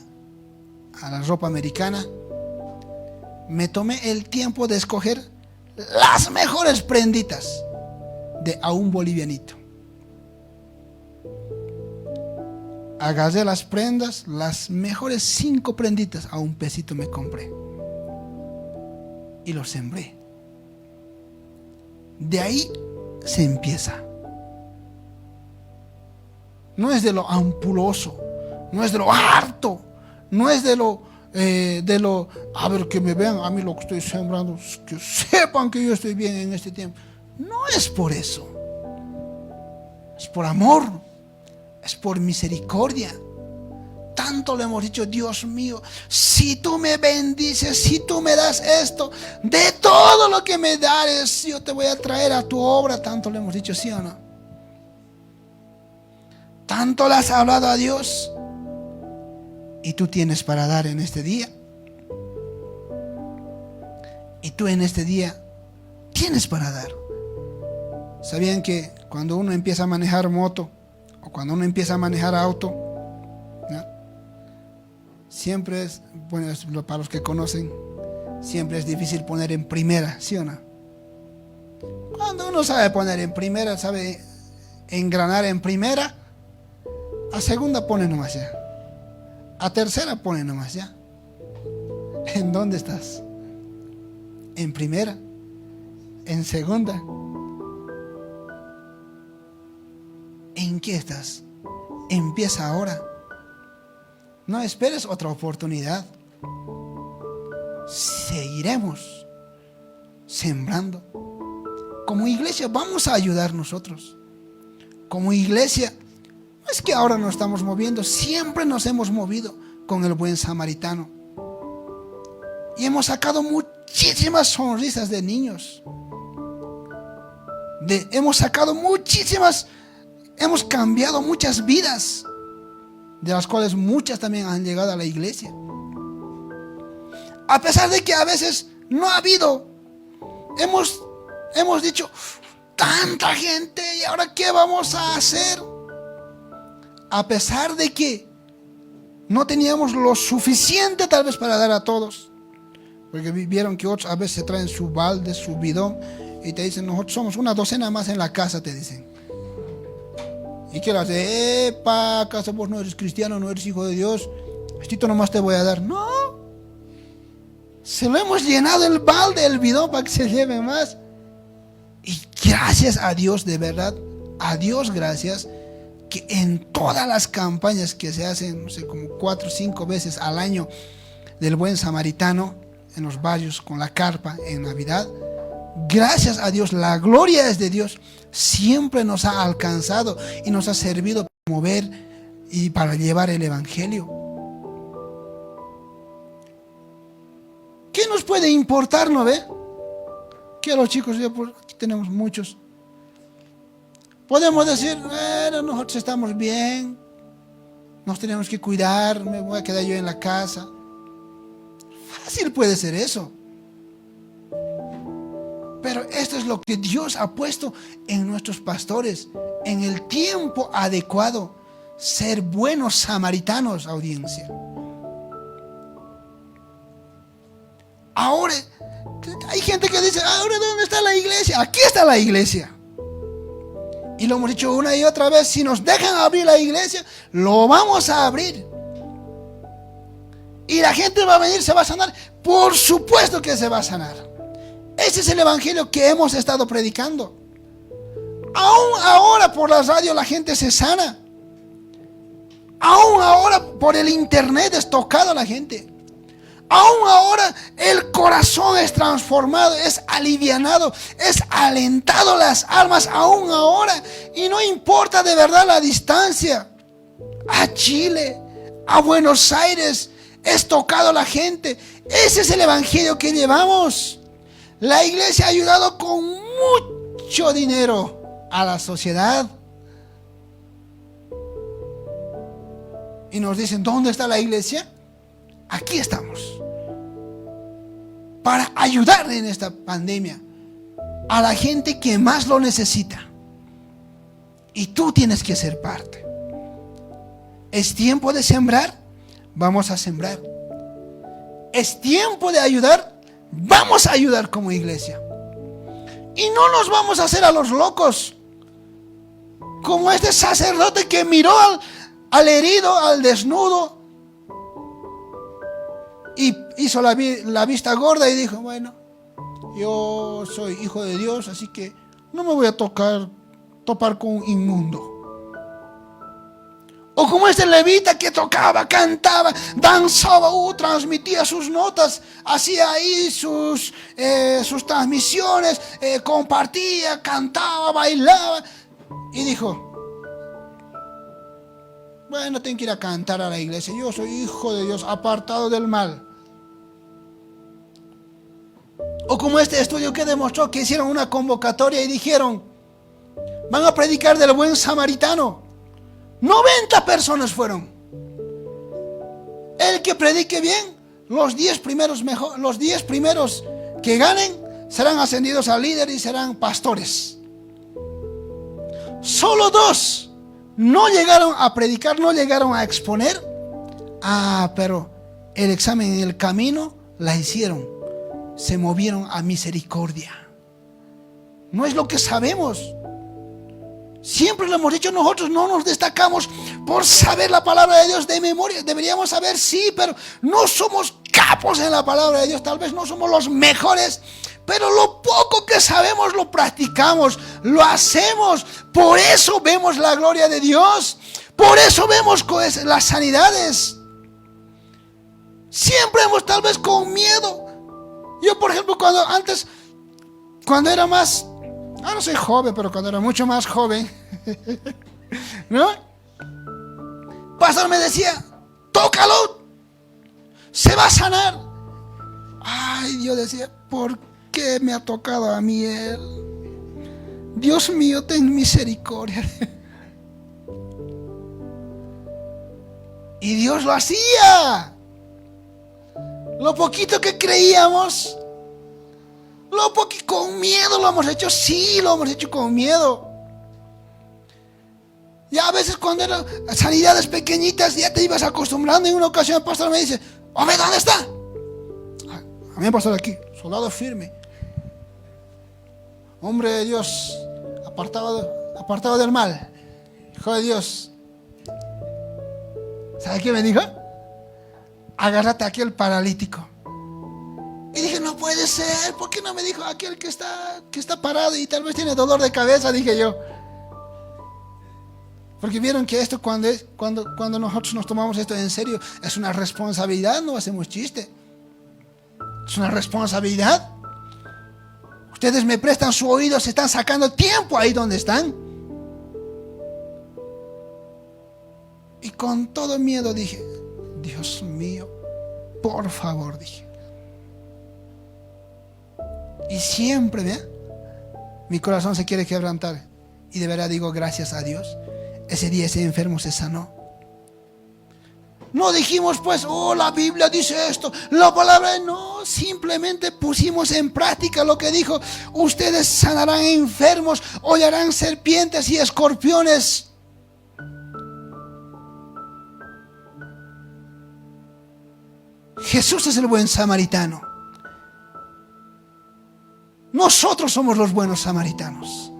la ropa americana. Me tomé el tiempo de escoger las mejores prenditas de a un bolivianito. Agarré las prendas, las mejores 5 prenditas, a un pesito me compré. Y lo sembré. De ahí se empieza. No es de lo ampuloso, no es de lo harto, no es de lo, a ver, que me vean a mí lo que estoy sembrando, que sepan que yo estoy bien en este tiempo. No es por eso. Es por amor, es por misericordia. Tanto le hemos dicho, Dios mío, si tú me bendices, si tú me das esto, de todo lo que me dares, yo te voy a traer a tu obra. Tanto le hemos dicho, ¿sí o no? Tanto le has hablado a Dios. Y tú tienes para dar en este día. Y tú en este día tienes para dar. ¿Sabían que cuando uno empieza a manejar moto, o cuando uno empieza a manejar auto, ¿no? Siempre es, bueno, para los que conocen, siempre es difícil poner en primera, ¿sí o no? Cuando uno sabe poner en primera, sabe engranar en primera, a segunda pone nomás ya, a tercera pone nomás ya. ¿En dónde estás? ¿En primera? ¿En segunda? ¿En qué estás? Empieza ahora. No esperes otra oportunidad. Seguiremos sembrando. Como iglesia vamos a ayudar nosotros. Como iglesia, no es que ahora nos estamos moviendo, siempre nos hemos movido con el buen samaritano. Y hemos sacado muchísimas sonrisas de niños. Hemos sacado muchísimas, hemos cambiado muchas vidas, de las cuales muchas también han llegado a la iglesia. A pesar de que a veces no ha habido, hemos dicho, tanta gente, ¿y ahora qué vamos a hacer? A pesar de que no teníamos lo suficiente tal vez para dar a todos. Porque vieron que otros a veces se traen su balde, su bidón, y te dicen, nosotros somos una docena más en la casa, te dicen. ¿Y qué le hace? ¿Acaso vos no eres cristiano, no eres hijo de Dios? Estito nomás te voy a dar. No. Se lo hemos llenado el balde, el bidón, para que se lleven más. Y gracias a Dios, de verdad, a Dios gracias, que en todas las campañas que se hacen, no sé, como 4 o 5 veces al año del buen samaritano, en los barrios con la carpa en Navidad, gracias a Dios, la gloria es de Dios, siempre nos ha alcanzado y nos ha servido para mover y para llevar el evangelio. ¿Qué nos puede importar, no ve? Que los chicos, aquí tenemos muchos, podemos decir, bueno, nosotros estamos bien, nos tenemos que cuidar, me voy a quedar yo en la casa. Fácil puede ser eso. Pero esto es lo que Dios ha puesto en nuestros pastores, en el tiempo adecuado, ser buenos samaritanos, audiencia. Ahora, hay gente que dice, ahora ¿dónde está la iglesia? Aquí está la iglesia. Y lo hemos dicho una y otra vez, si nos dejan abrir la iglesia, lo vamos a abrir. Y la gente va a venir, se va a sanar. Por supuesto que se va a sanar. Ese es el evangelio que hemos estado predicando. Aún ahora por la radio la gente se sana. Aún ahora por el internet es tocado a la gente. Aún ahora el corazón es transformado, es alivianado, es alentado las almas, aún ahora. Y no importa de verdad la distancia. A Chile, a Buenos Aires, es tocado a la gente. Ese es el evangelio que llevamos. La iglesia ha ayudado con mucho dinero a la sociedad. Y nos dicen, ¿dónde está la iglesia? Aquí estamos. Para ayudar en esta pandemia a la gente que más lo necesita. Y tú tienes que ser parte. Es tiempo de sembrar, vamos a sembrar. Es tiempo de ayudar, vamos a ayudar como iglesia. Y no nos vamos a hacer a los locos, como este sacerdote que miró al herido, al desnudo, y hizo la vista gorda y dijo, bueno, yo soy hijo de Dios, así que no me voy a topar con un inmundo. O como este levita que tocaba, cantaba, danzaba, transmitía sus notas, hacía ahí sus transmisiones, compartía, cantaba, bailaba. Y dijo, bueno, tengo que ir a cantar a la iglesia, yo soy hijo de Dios, apartado del mal. O como este estudio que demostró que hicieron una convocatoria y dijeron, van a predicar del buen samaritano. 90 personas fueron. El que predique bien, los 10 primeros que ganen serán ascendidos a líder y serán pastores. Solo 2 no llegaron a predicar, no llegaron a exponer. Pero el examen en el camino la hicieron. Se movieron a misericordia. No es lo que sabemos. Siempre lo hemos dicho, nosotros no nos destacamos por saber la palabra de Dios de memoria. Deberíamos saber, sí, pero no somos capos en la palabra de Dios. Tal vez no somos los mejores, pero lo poco que sabemos lo practicamos, lo hacemos. Por eso vemos la gloria de Dios. Por eso vemos las sanidades. Siempre hemos tal vez con miedo. Yo, por ejemplo, cuando era más... Ahora soy joven, pero cuando era mucho más joven, ¿no? Pastor me decía, tócalo, se va a sanar. Ay, yo decía, ¿por qué me ha tocado a mí él? Dios mío, ten misericordia. Y Dios lo hacía. Lo poquito que creíamos, con miedo lo hemos hecho. Sí, lo hemos hecho con miedo. Ya a veces cuando eran sanidades pequeñitas ya te ibas acostumbrando. En una ocasión el pastor me dice, hombre, ¿dónde está? A mí el pastor aquí, soldado firme, hombre de Dios, apartado del mal, hijo de Dios. ¿Sabe qué me dijo? Agárrate a aquel paralítico. Y dije, no puede ser, ¿por qué no me dijo aquel que está parado y tal vez tiene dolor de cabeza? Dije yo. Porque vieron que esto cuando nosotros nos tomamos esto en serio, es una responsabilidad, no hacemos chiste. Es una responsabilidad. Ustedes me prestan su oído, se están sacando tiempo ahí donde están. Y con todo miedo dije, Dios mío, por favor, dije. Y siempre, ¿ve? Mi corazón se quiere quebrantar. Y de verdad digo, gracias a Dios, ese día ese enfermo se sanó. No dijimos pues, oh, la Biblia dice esto, la palabra no, simplemente pusimos en práctica lo que dijo. Ustedes sanarán enfermos, hollarán serpientes y escorpiones. Jesús es el buen samaritano. Nosotros somos los buenos samaritanos.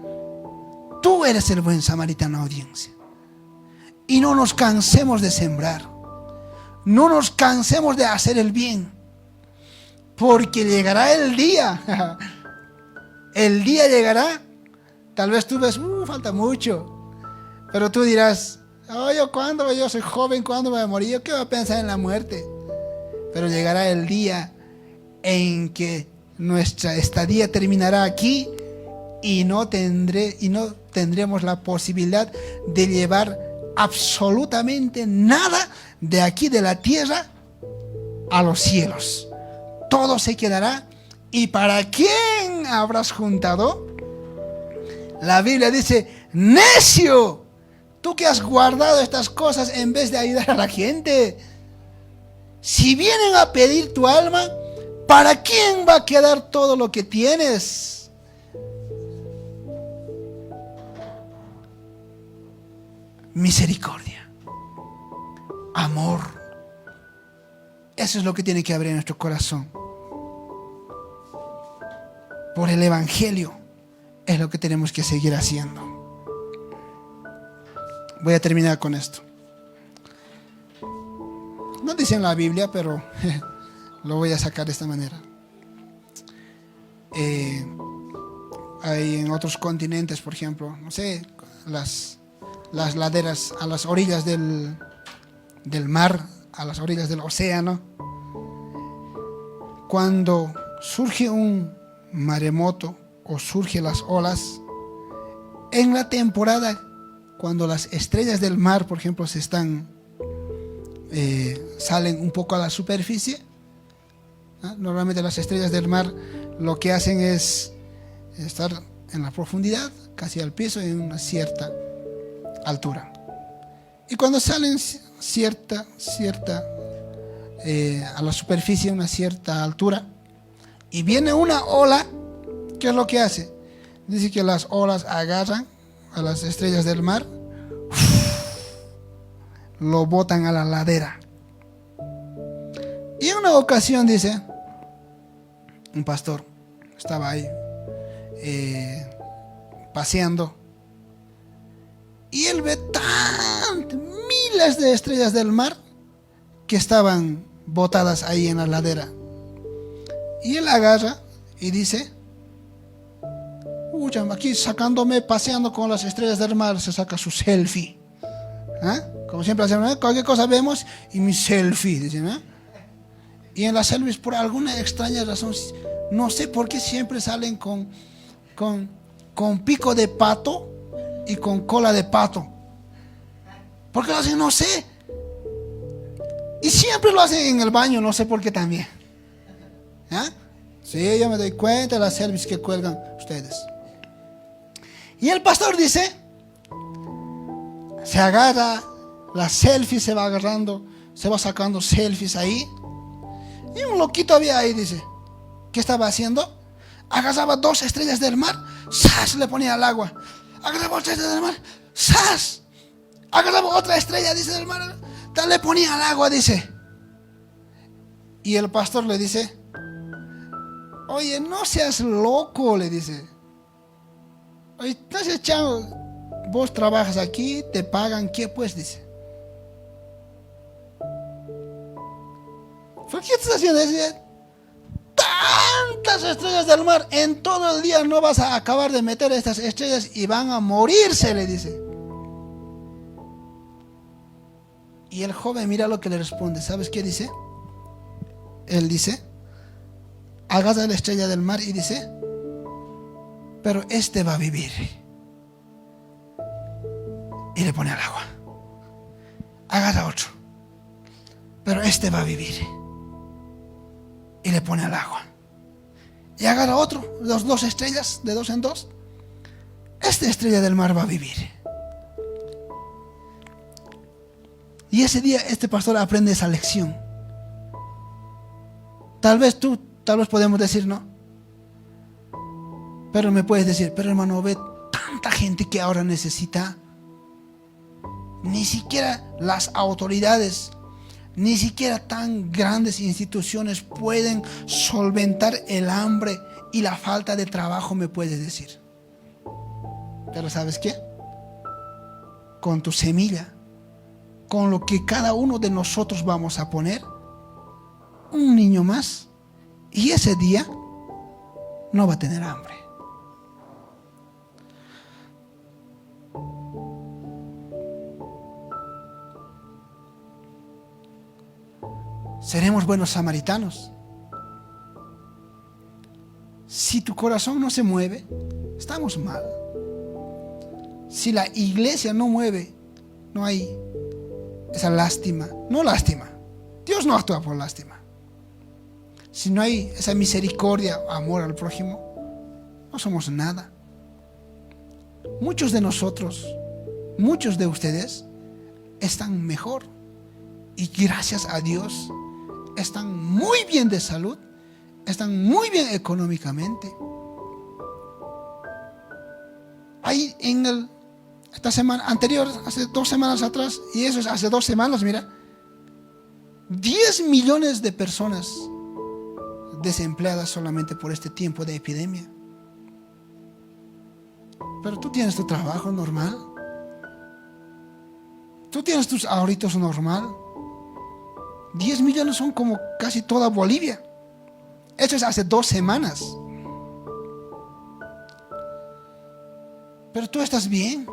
Tú eres el buen samaritano, audiencia. Y no nos cansemos de sembrar. No nos cansemos de hacer el bien. Porque llegará el día. El día llegará. Tal vez tú ves, falta mucho. Pero tú dirás, ¿cuándo? Yo soy joven, ¿cuándo me voy a morir? ¿Yo qué voy a pensar en la muerte? Pero llegará el día en que nuestra estadía terminará aquí y no tendremos la posibilidad de llevar absolutamente nada de aquí de la tierra a los cielos. Todo se quedará. ¿Y para quién habrás juntado? La Biblia dice, necio, tú que has guardado estas cosas en vez de ayudar a la gente. Si vienen a pedir tu alma, ¿para quién va a quedar todo lo que tienes? Misericordia, amor. Eso es lo que tiene que haber en nuestro corazón. Por el Evangelio es lo que tenemos que seguir haciendo. Voy a terminar con esto. No dice en la Biblia, pero lo voy a sacar de esta manera. Hay en otros continentes, por ejemplo, no sé, las laderas a las orillas del mar, a las orillas del océano. Cuando surge un maremoto o surgen las olas, en la temporada, cuando las estrellas del mar, por ejemplo, salen un poco a la superficie, ¿no? Normalmente las estrellas del mar lo que hacen es estar en la profundidad, casi al piso, en una cierta altura. Y cuando salen a la superficie, a una cierta altura, y viene una ola, ¿qué es lo que hace? Dice que las olas agarran a las estrellas del mar, lo botan a la ladera. Y en una ocasión, dice, un pastor estaba ahí paseando, y él ve miles de estrellas del mar que estaban botadas ahí en la ladera. Y él agarra y dice, aquí sacándome, paseando con las estrellas del mar, se saca su selfie. Como siempre hacemos, cualquier cosa vemos y mi selfie, dicen, y en las selfies, por alguna extraña razón, no sé por qué siempre salen con pico de pato y con cola de pato. ¿Por qué lo hacen? No sé. Y siempre lo hacen en el baño, no sé por qué también. Sí, yo me doy cuenta de las selfies que cuelgan ustedes. Y el pastor dice, se agarra la selfie, se va agarrando, se va sacando selfies ahí. Y un loquito había ahí, dice. ¿Qué estaba haciendo? Agarraba 2 estrellas del mar, ¡zas!, le ponía al agua. Agarraba 2 estrellas del mar, ¡zas!, agarraba otra estrella, dice, del mar, le ponía al agua, dice. Y el pastor le dice, oye, no seas loco, le dice. Oye, no seas chavo, vos trabajas aquí, te pagan, ¿qué pues? Dice. ¿Por qué estás haciendo eso? Tantas estrellas del mar, en todo el día no vas a acabar de meter estas estrellas y van a morirse, le dice. Y el joven mira lo que le responde. ¿Sabes qué dice? Él dice, agarra la estrella del mar y dice, pero este va a vivir. Y le pone al agua. Agarra otro, pero este va a vivir. Y le pone al agua. Y agarra otro, dos estrellas, de dos en dos. Esta estrella del mar va a vivir. Y ese día este pastor aprende esa lección. Tal vez podemos decir no. Pero me puedes decir, pero hermano, ve tanta gente que ahora necesita. Ni siquiera las autoridades, ni siquiera tan grandes instituciones pueden solventar el hambre y la falta de trabajo, me puedes decir. Pero ¿sabes qué? Con tu semilla, con lo que cada uno de nosotros vamos a poner, un niño más, y ese día no va a tener hambre. Seremos buenos samaritanos. Si tu corazón no se mueve, estamos mal. Si la iglesia no mueve, no hay esa lástima. No lástima. Dios no actúa por lástima. Si no hay esa misericordia, amor al prójimo, no somos nada. Muchos de nosotros, muchos de ustedes están mejor. Y gracias a Dios, están muy bien de salud, están muy bien económicamente. Ahí esta semana anterior, hace 2 semanas atrás, y eso es hace 2 semanas, mira, 10 millones de personas desempleadas solamente por este tiempo de epidemia. Pero tú tienes tu trabajo normal, tú tienes tus ahorritos normal. 10 millones son como casi toda Bolivia. Eso es hace 2 semanas. Pero tú estás bien.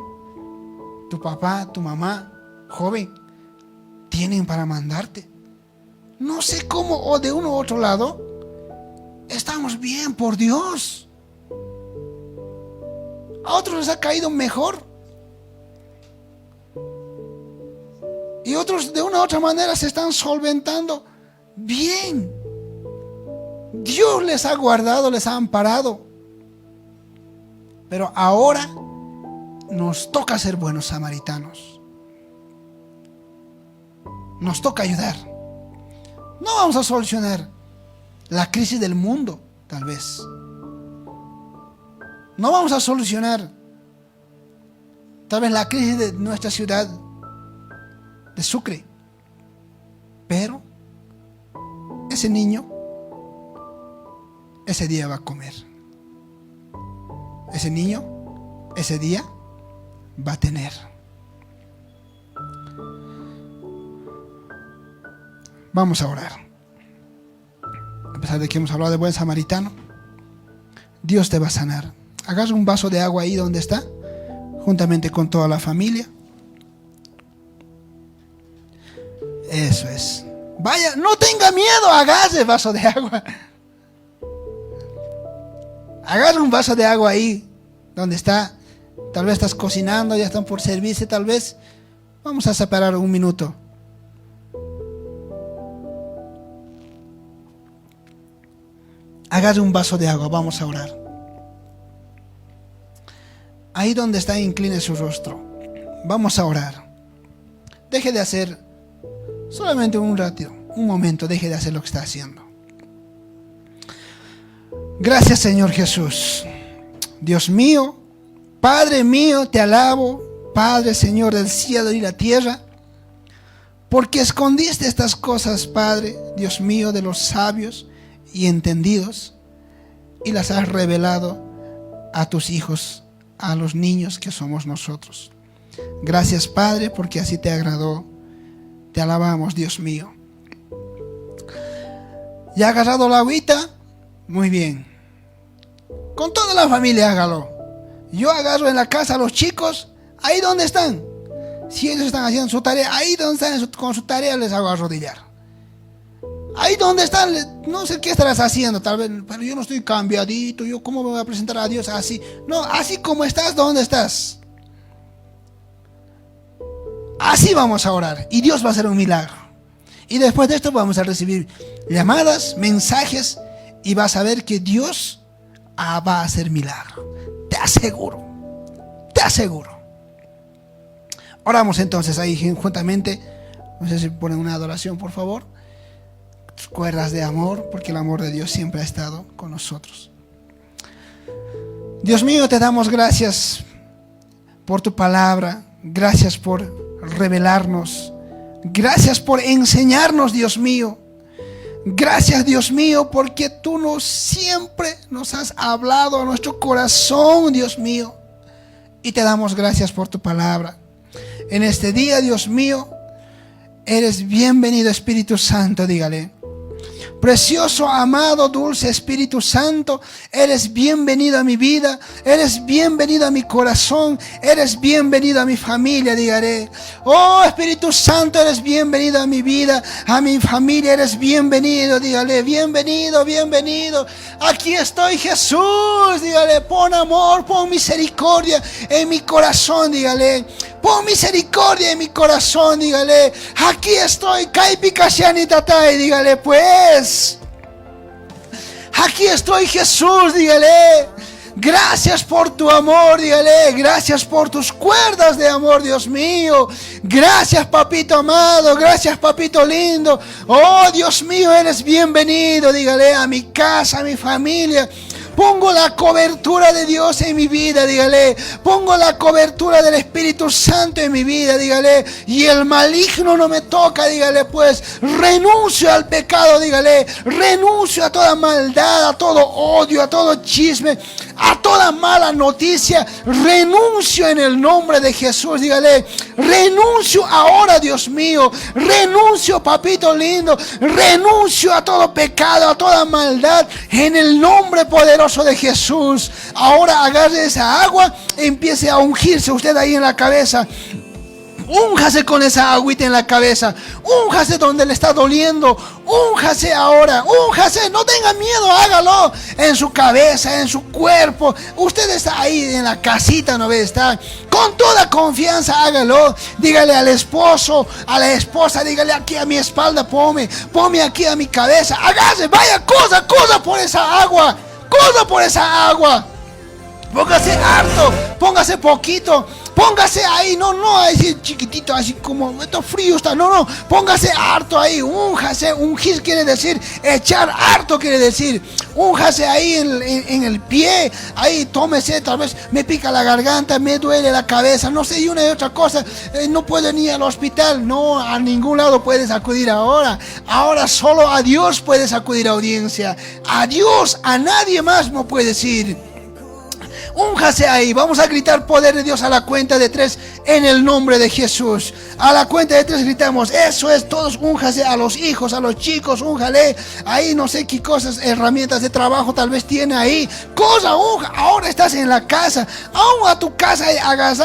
Tu papá, tu mamá, joven, tienen para mandarte. No sé cómo, o de uno u otro lado, estamos bien, por Dios. A otros les ha caído mejor. Y otros de una u otra manera se están solventando bien. Dios les ha guardado, les ha amparado. Pero ahora nos toca ser buenos samaritanos. Nos toca ayudar. No vamos a solucionar la crisis del mundo, tal vez. No vamos a solucionar tal vez la crisis de nuestra ciudad de Sucre. Pero ese niño ese día va a comer. Ese niño ese día va a tener. Vamos a orar. A pesar de que hemos hablado de buen samaritano, Dios te va a sanar. Agarra un vaso de agua ahí donde está, juntamente con toda la familia. Eso es. Vaya, no tenga miedo, agarre el vaso de agua. Agarra un vaso de agua ahí donde está. Tal vez estás cocinando, ya están por servirse, tal vez. Vamos a separar un minuto. Agarre un vaso de agua, vamos a orar. Ahí donde está, incline su rostro. Vamos a orar. Deje de hacer solamente un rato, un momento, deje de hacer lo que está haciendo. Gracias, Señor Jesús. Dios mío, Padre mío, te alabo, Padre, Señor del cielo y la tierra, porque escondiste estas cosas, Padre, Dios mío, de los sabios y entendidos, y las has revelado a tus hijos, a los niños que somos nosotros. Gracias, Padre, porque así te agradó. Te alabamos, Dios mío. ¿Ya ha agarrado la agüita? Muy bien. Con toda la familia hágalo. Yo agarro en la casa a los chicos, ahí donde están. Si ellos están haciendo su tarea, ahí donde están con su tarea les hago arrodillar. Ahí donde están, no sé qué estarás haciendo, tal vez, pero yo no estoy cambiadito, yo cómo me voy a presentar a Dios así. No, así como estás, ¿dónde estás? Así vamos a orar y Dios va a hacer un milagro. Y después de esto vamos a recibir llamadas, mensajes y vas a ver que Dios va a hacer milagro. Te aseguro, te aseguro. Oramos entonces ahí juntamente. No sé si ponen una adoración, por favor. Cuerdas de amor, porque el amor de Dios siempre ha estado con nosotros. Dios mío, te damos gracias por tu palabra. Gracias por revelarnos. Gracias por enseñarnos, Dios mío. Gracias, Dios mío, porque tú siempre nos has hablado a nuestro corazón, Dios mío. Y te damos gracias por tu palabra. En este día, Dios mío, eres bienvenido, Espíritu Santo, dígale. Precioso, amado, dulce Espíritu Santo, eres bienvenido a mi vida, eres bienvenido a mi corazón, eres bienvenido a mi familia, dígale. Oh Espíritu Santo, eres bienvenido a mi vida, a mi familia, eres bienvenido, dígale. Bienvenido, bienvenido. Aquí estoy, Jesús, dígale. Pon amor, pon misericordia en mi corazón, dígale. Pon misericordia en mi corazón, dígale. Aquí estoy, Kaipikashani Tatai, dígale pues. Aquí estoy, Jesús, dígale. Gracias por tu amor, dígale. Gracias por tus cuerdas de amor, Dios mío. Gracias, papito amado. Gracias, papito lindo. Oh, Dios mío, eres bienvenido, dígale, a mi casa, a mi familia. Pongo la cobertura de Dios en mi vida, dígale. Pongo la cobertura del Espíritu Santo en mi vida, dígale. Y el maligno no me toca, dígale pues. Renuncio al pecado, dígale. Renuncio a toda maldad, a todo odio, a todo chisme, a toda mala noticia. Renuncio en el nombre de Jesús, dígale. Renuncio ahora, Dios mío. Renuncio, papito lindo. Renuncio a todo pecado, a toda maldad, en el nombre poderoso de Jesús. Ahora agarre esa agua e empiece a ungirse usted ahí en la cabeza. Únjase con esa agüita en la cabeza. Únjase donde le está doliendo. Únjase ahora. Únjase. No tenga miedo. Hágalo en su cabeza, en su cuerpo. Usted está ahí en la casita, ¿no ve? Está con toda confianza. Hágalo. Dígale al esposo, a la esposa. Dígale aquí a mi espalda. Ponme aquí a mi cabeza. Hágase. Vaya, cosa por esa agua. Cosa por esa agua. Póngase harto. Póngase poquito. Póngase ahí, no así chiquitito, así como esto frío está, no, póngase harto ahí, únjase. Ungir quiere decir echar, harto quiere decir, únjase ahí en el pie, ahí tómese, tal vez me pica la garganta, me duele la cabeza, no sé, y una y otra cosa, no puedo ni al hospital, no, a ningún lado puedes acudir ahora solo a Dios puedes acudir, audiencia, a Dios, a nadie más no puedes ir. Únjase ahí, vamos a gritar poder de Dios a la cuenta de 3 en el nombre de Jesús. A la cuenta de 3 gritamos, eso es, todos únjase, a los hijos, a los chicos, únjale. Ahí no sé qué cosas, herramientas de trabajo tal vez tiene ahí. Cosa, unja, ahora estás en la casa, aún a tu casa y hagas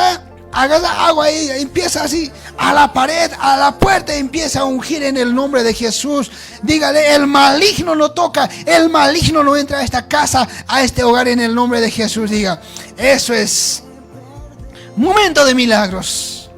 agua ahí, empieza así, a la pared, a la puerta, empieza a ungir en el nombre de Jesús. Dígale, el maligno no toca, el maligno no entra a esta casa, a este hogar en el nombre de Jesús. Diga, eso es. Momento de milagros.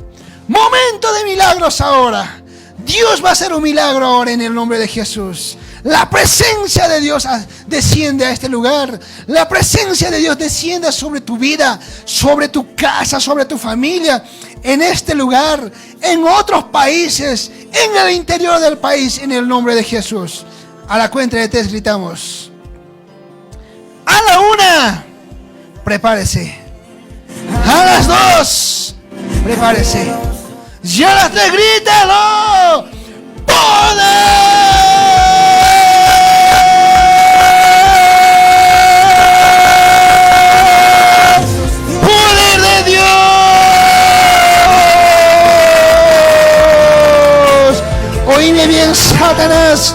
Momento de milagros ahora. Dios va a hacer un milagro ahora en el nombre de Jesús. La presencia de Dios desciende a este lugar. La presencia de Dios desciende sobre tu vida, sobre tu casa, sobre tu familia, en este lugar, en otros países, en el interior del país, en el nombre de Jesús. A la cuenta de 3 gritamos. A la 1, prepárese. A las 2, prepárese. Y a las 3, grítalo. ¡Poder! Oíme bien, Satanás.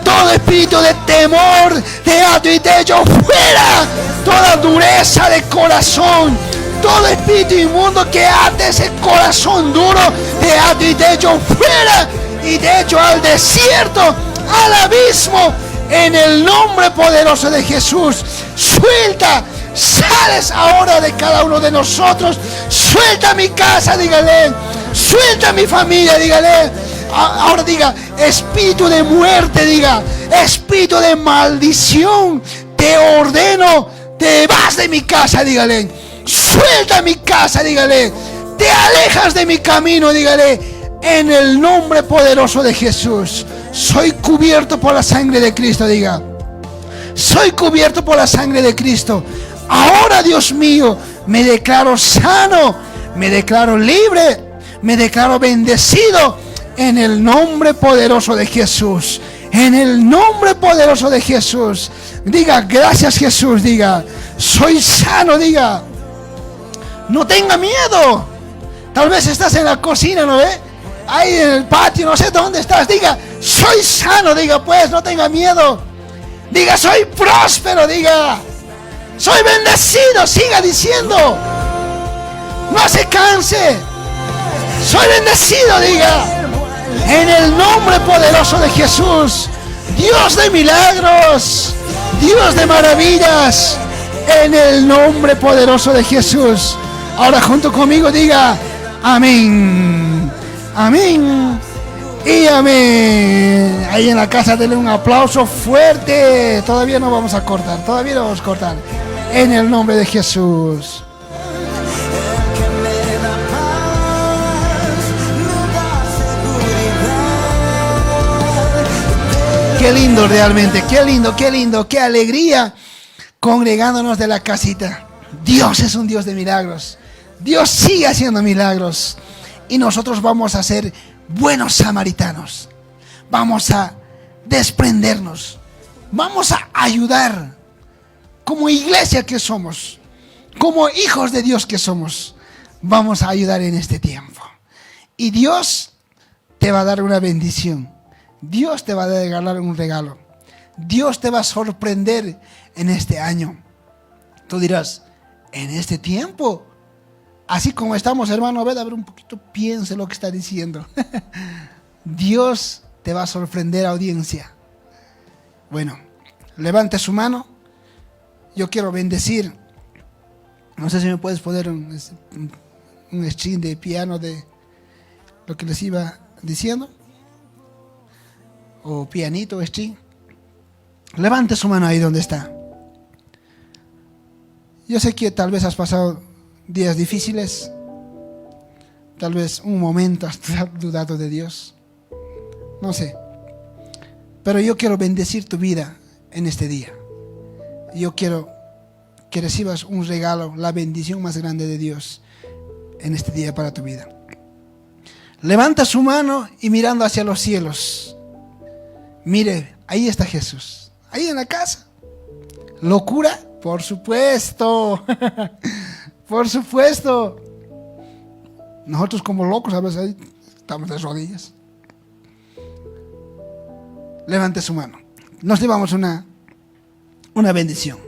Todo espíritu de temor te ato y te echo fuera. Toda dureza de corazón, Todo espíritu inmundo que ate ese corazón duro, te ato y te echo fuera y te echo al desierto, al abismo, en el nombre poderoso de Jesús. Suelta, sales ahora de cada uno de nosotros. Suelta mi casa, dígale. Suelta mi familia, dígale. Ahora diga, espíritu de muerte, diga, espíritu de maldición, te ordeno, te vas de mi casa, dígale. Suelta mi casa, dígale. Te alejas de mi camino, dígale. En el nombre poderoso de Jesús. Soy cubierto por la sangre de Cristo, diga. Soy cubierto por la sangre de Cristo. Ahora, Dios mío, me declaro sano, me declaro libre, me declaro bendecido en el nombre poderoso de Jesús. En el nombre poderoso de Jesús. Diga, gracias Jesús, diga. Soy sano, diga. No tenga miedo. Tal vez estás en la cocina, ¿no ve? Ahí en el patio, no sé dónde estás. Diga, soy sano, diga pues, no tenga miedo. Diga, soy próspero, diga. Soy bendecido, siga diciendo. No se canse. Soy bendecido, diga. En el nombre poderoso de Jesús. Dios de milagros, Dios de maravillas. En el nombre poderoso de Jesús. Ahora junto conmigo diga, amén, amén y amén. Ahí en la casa denle un aplauso fuerte. Todavía no vamos a cortar, todavía no vamos a cortar. En el nombre de Jesús. Qué lindo realmente, qué lindo, qué lindo, qué alegría congregándonos de la casita. Dios es un Dios de milagros. Dios sigue haciendo milagros. Y nosotros vamos a ser buenos samaritanos. Vamos a desprendernos. Vamos a ayudar. Como iglesia que somos. Como hijos de Dios que somos. Vamos a ayudar en este tiempo. Y Dios te va a dar una bendición. Dios te va a regalar un regalo. Dios te va a sorprender en este año. Tú dirás, en este tiempo, así como estamos, hermano, a ver un poquito, piense lo que está diciendo. Dios te va a sorprender, audiencia. Bueno, levante su mano. Yo quiero bendecir. No sé si me puedes poner un string de piano de lo que les iba diciendo. O pianito, string. Levante su mano ahí donde está. Yo sé que tal vez has pasado días difíciles. Tal vez un momento has dudado de Dios. No sé. Pero yo quiero bendecir tu vida en este día. Yo quiero que recibas un regalo, la bendición más grande de Dios en este día para tu vida. Levanta su mano y mirando hacia los cielos. Mire, ahí está Jesús. Ahí en la casa. ¿Locura? Por supuesto. Por supuesto. Nosotros como locos a veces ahí estamos de rodillas. Levante su mano. Nos llevamos una bendición.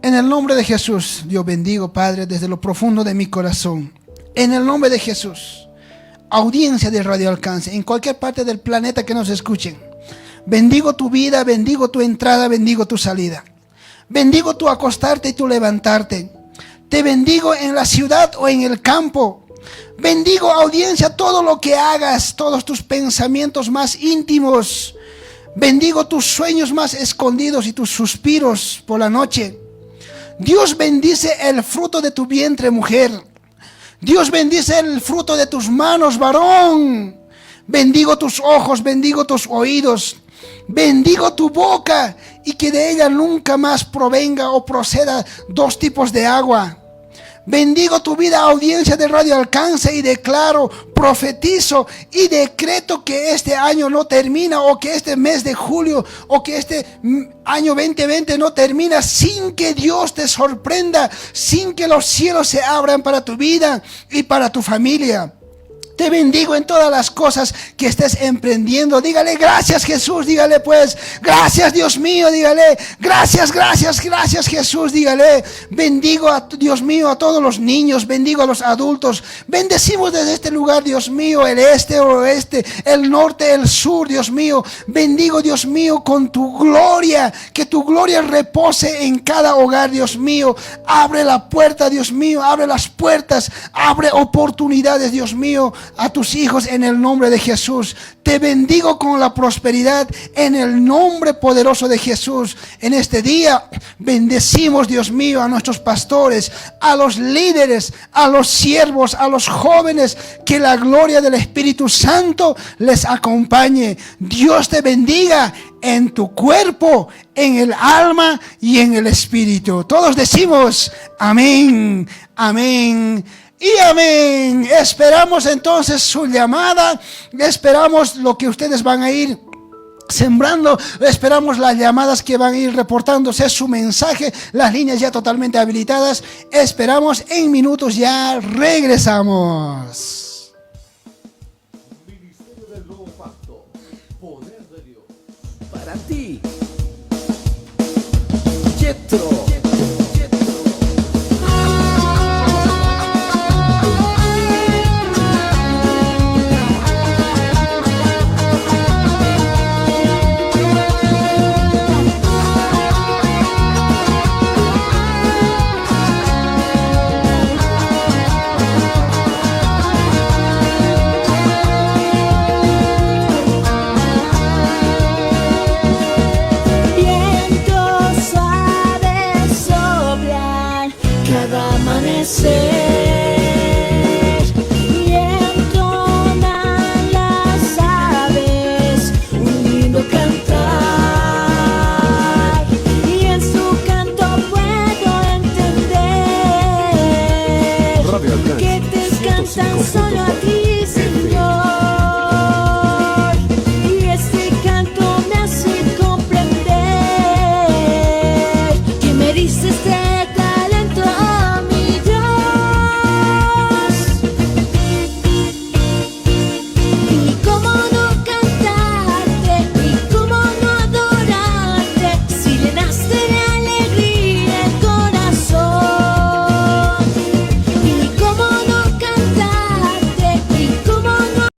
En el nombre de Jesús, yo bendigo, Padre, desde lo profundo de mi corazón. En el nombre de Jesús, audiencia de Radio Alcance, en cualquier parte del planeta que nos escuchen. Bendigo tu vida, bendigo tu entrada, bendigo tu salida. Bendigo tu acostarte y tu levantarte. Te bendigo en la ciudad o en el campo. Bendigo, audiencia, todo lo que hagas, todos tus pensamientos más íntimos. Bendigo tus sueños más escondidos y tus suspiros por la noche. Dios bendice el fruto de tu vientre, mujer. Dios bendice el fruto de tus manos, varón. Bendigo tus ojos, bendigo tus oídos. Bendigo tu boca y que de ella nunca más provenga o proceda dos tipos de agua. Bendigo tu vida, audiencia de Radio Alcance, y declaro, profetizo y decreto que este año no termina, o que este mes de julio, o que este año 2020 no termina sin que Dios te sorprenda, sin que los cielos se abran para tu vida y para tu familia. Te bendigo en todas las cosas que estés emprendiendo. Dígale gracias, Jesús. Dígale pues, gracias, Dios mío. Dígale, gracias, gracias, gracias, Jesús. Dígale, bendigo a Dios mío, a todos los niños. Bendigo a los adultos. Bendecimos desde este lugar, Dios mío, el este, el oeste, el norte, el sur, Dios mío. Bendigo, Dios mío, con tu gloria. Que tu gloria repose en cada hogar, Dios mío. Abre la puerta, Dios mío. Abre las puertas. Abre oportunidades, Dios mío, a tus hijos en el nombre de Jesús. Te bendigo con la prosperidad en el nombre poderoso de Jesús. En este día bendecimos, Dios mío, a nuestros pastores, a los líderes, a los siervos, a los jóvenes. Que la gloria del Espíritu Santo les acompañe. Dios te bendiga en tu cuerpo, en el alma y en el espíritu. Todos decimos amén, amén y amén. Esperamos entonces su llamada. Esperamos lo que ustedes van a ir sembrando. Esperamos las llamadas que van a ir reportándose su mensaje. Las líneas ya totalmente habilitadas. Esperamos, en minutos ya regresamos. Ministerio del Nuevo Pacto, poder de Dios. Para ti, Jethro. Say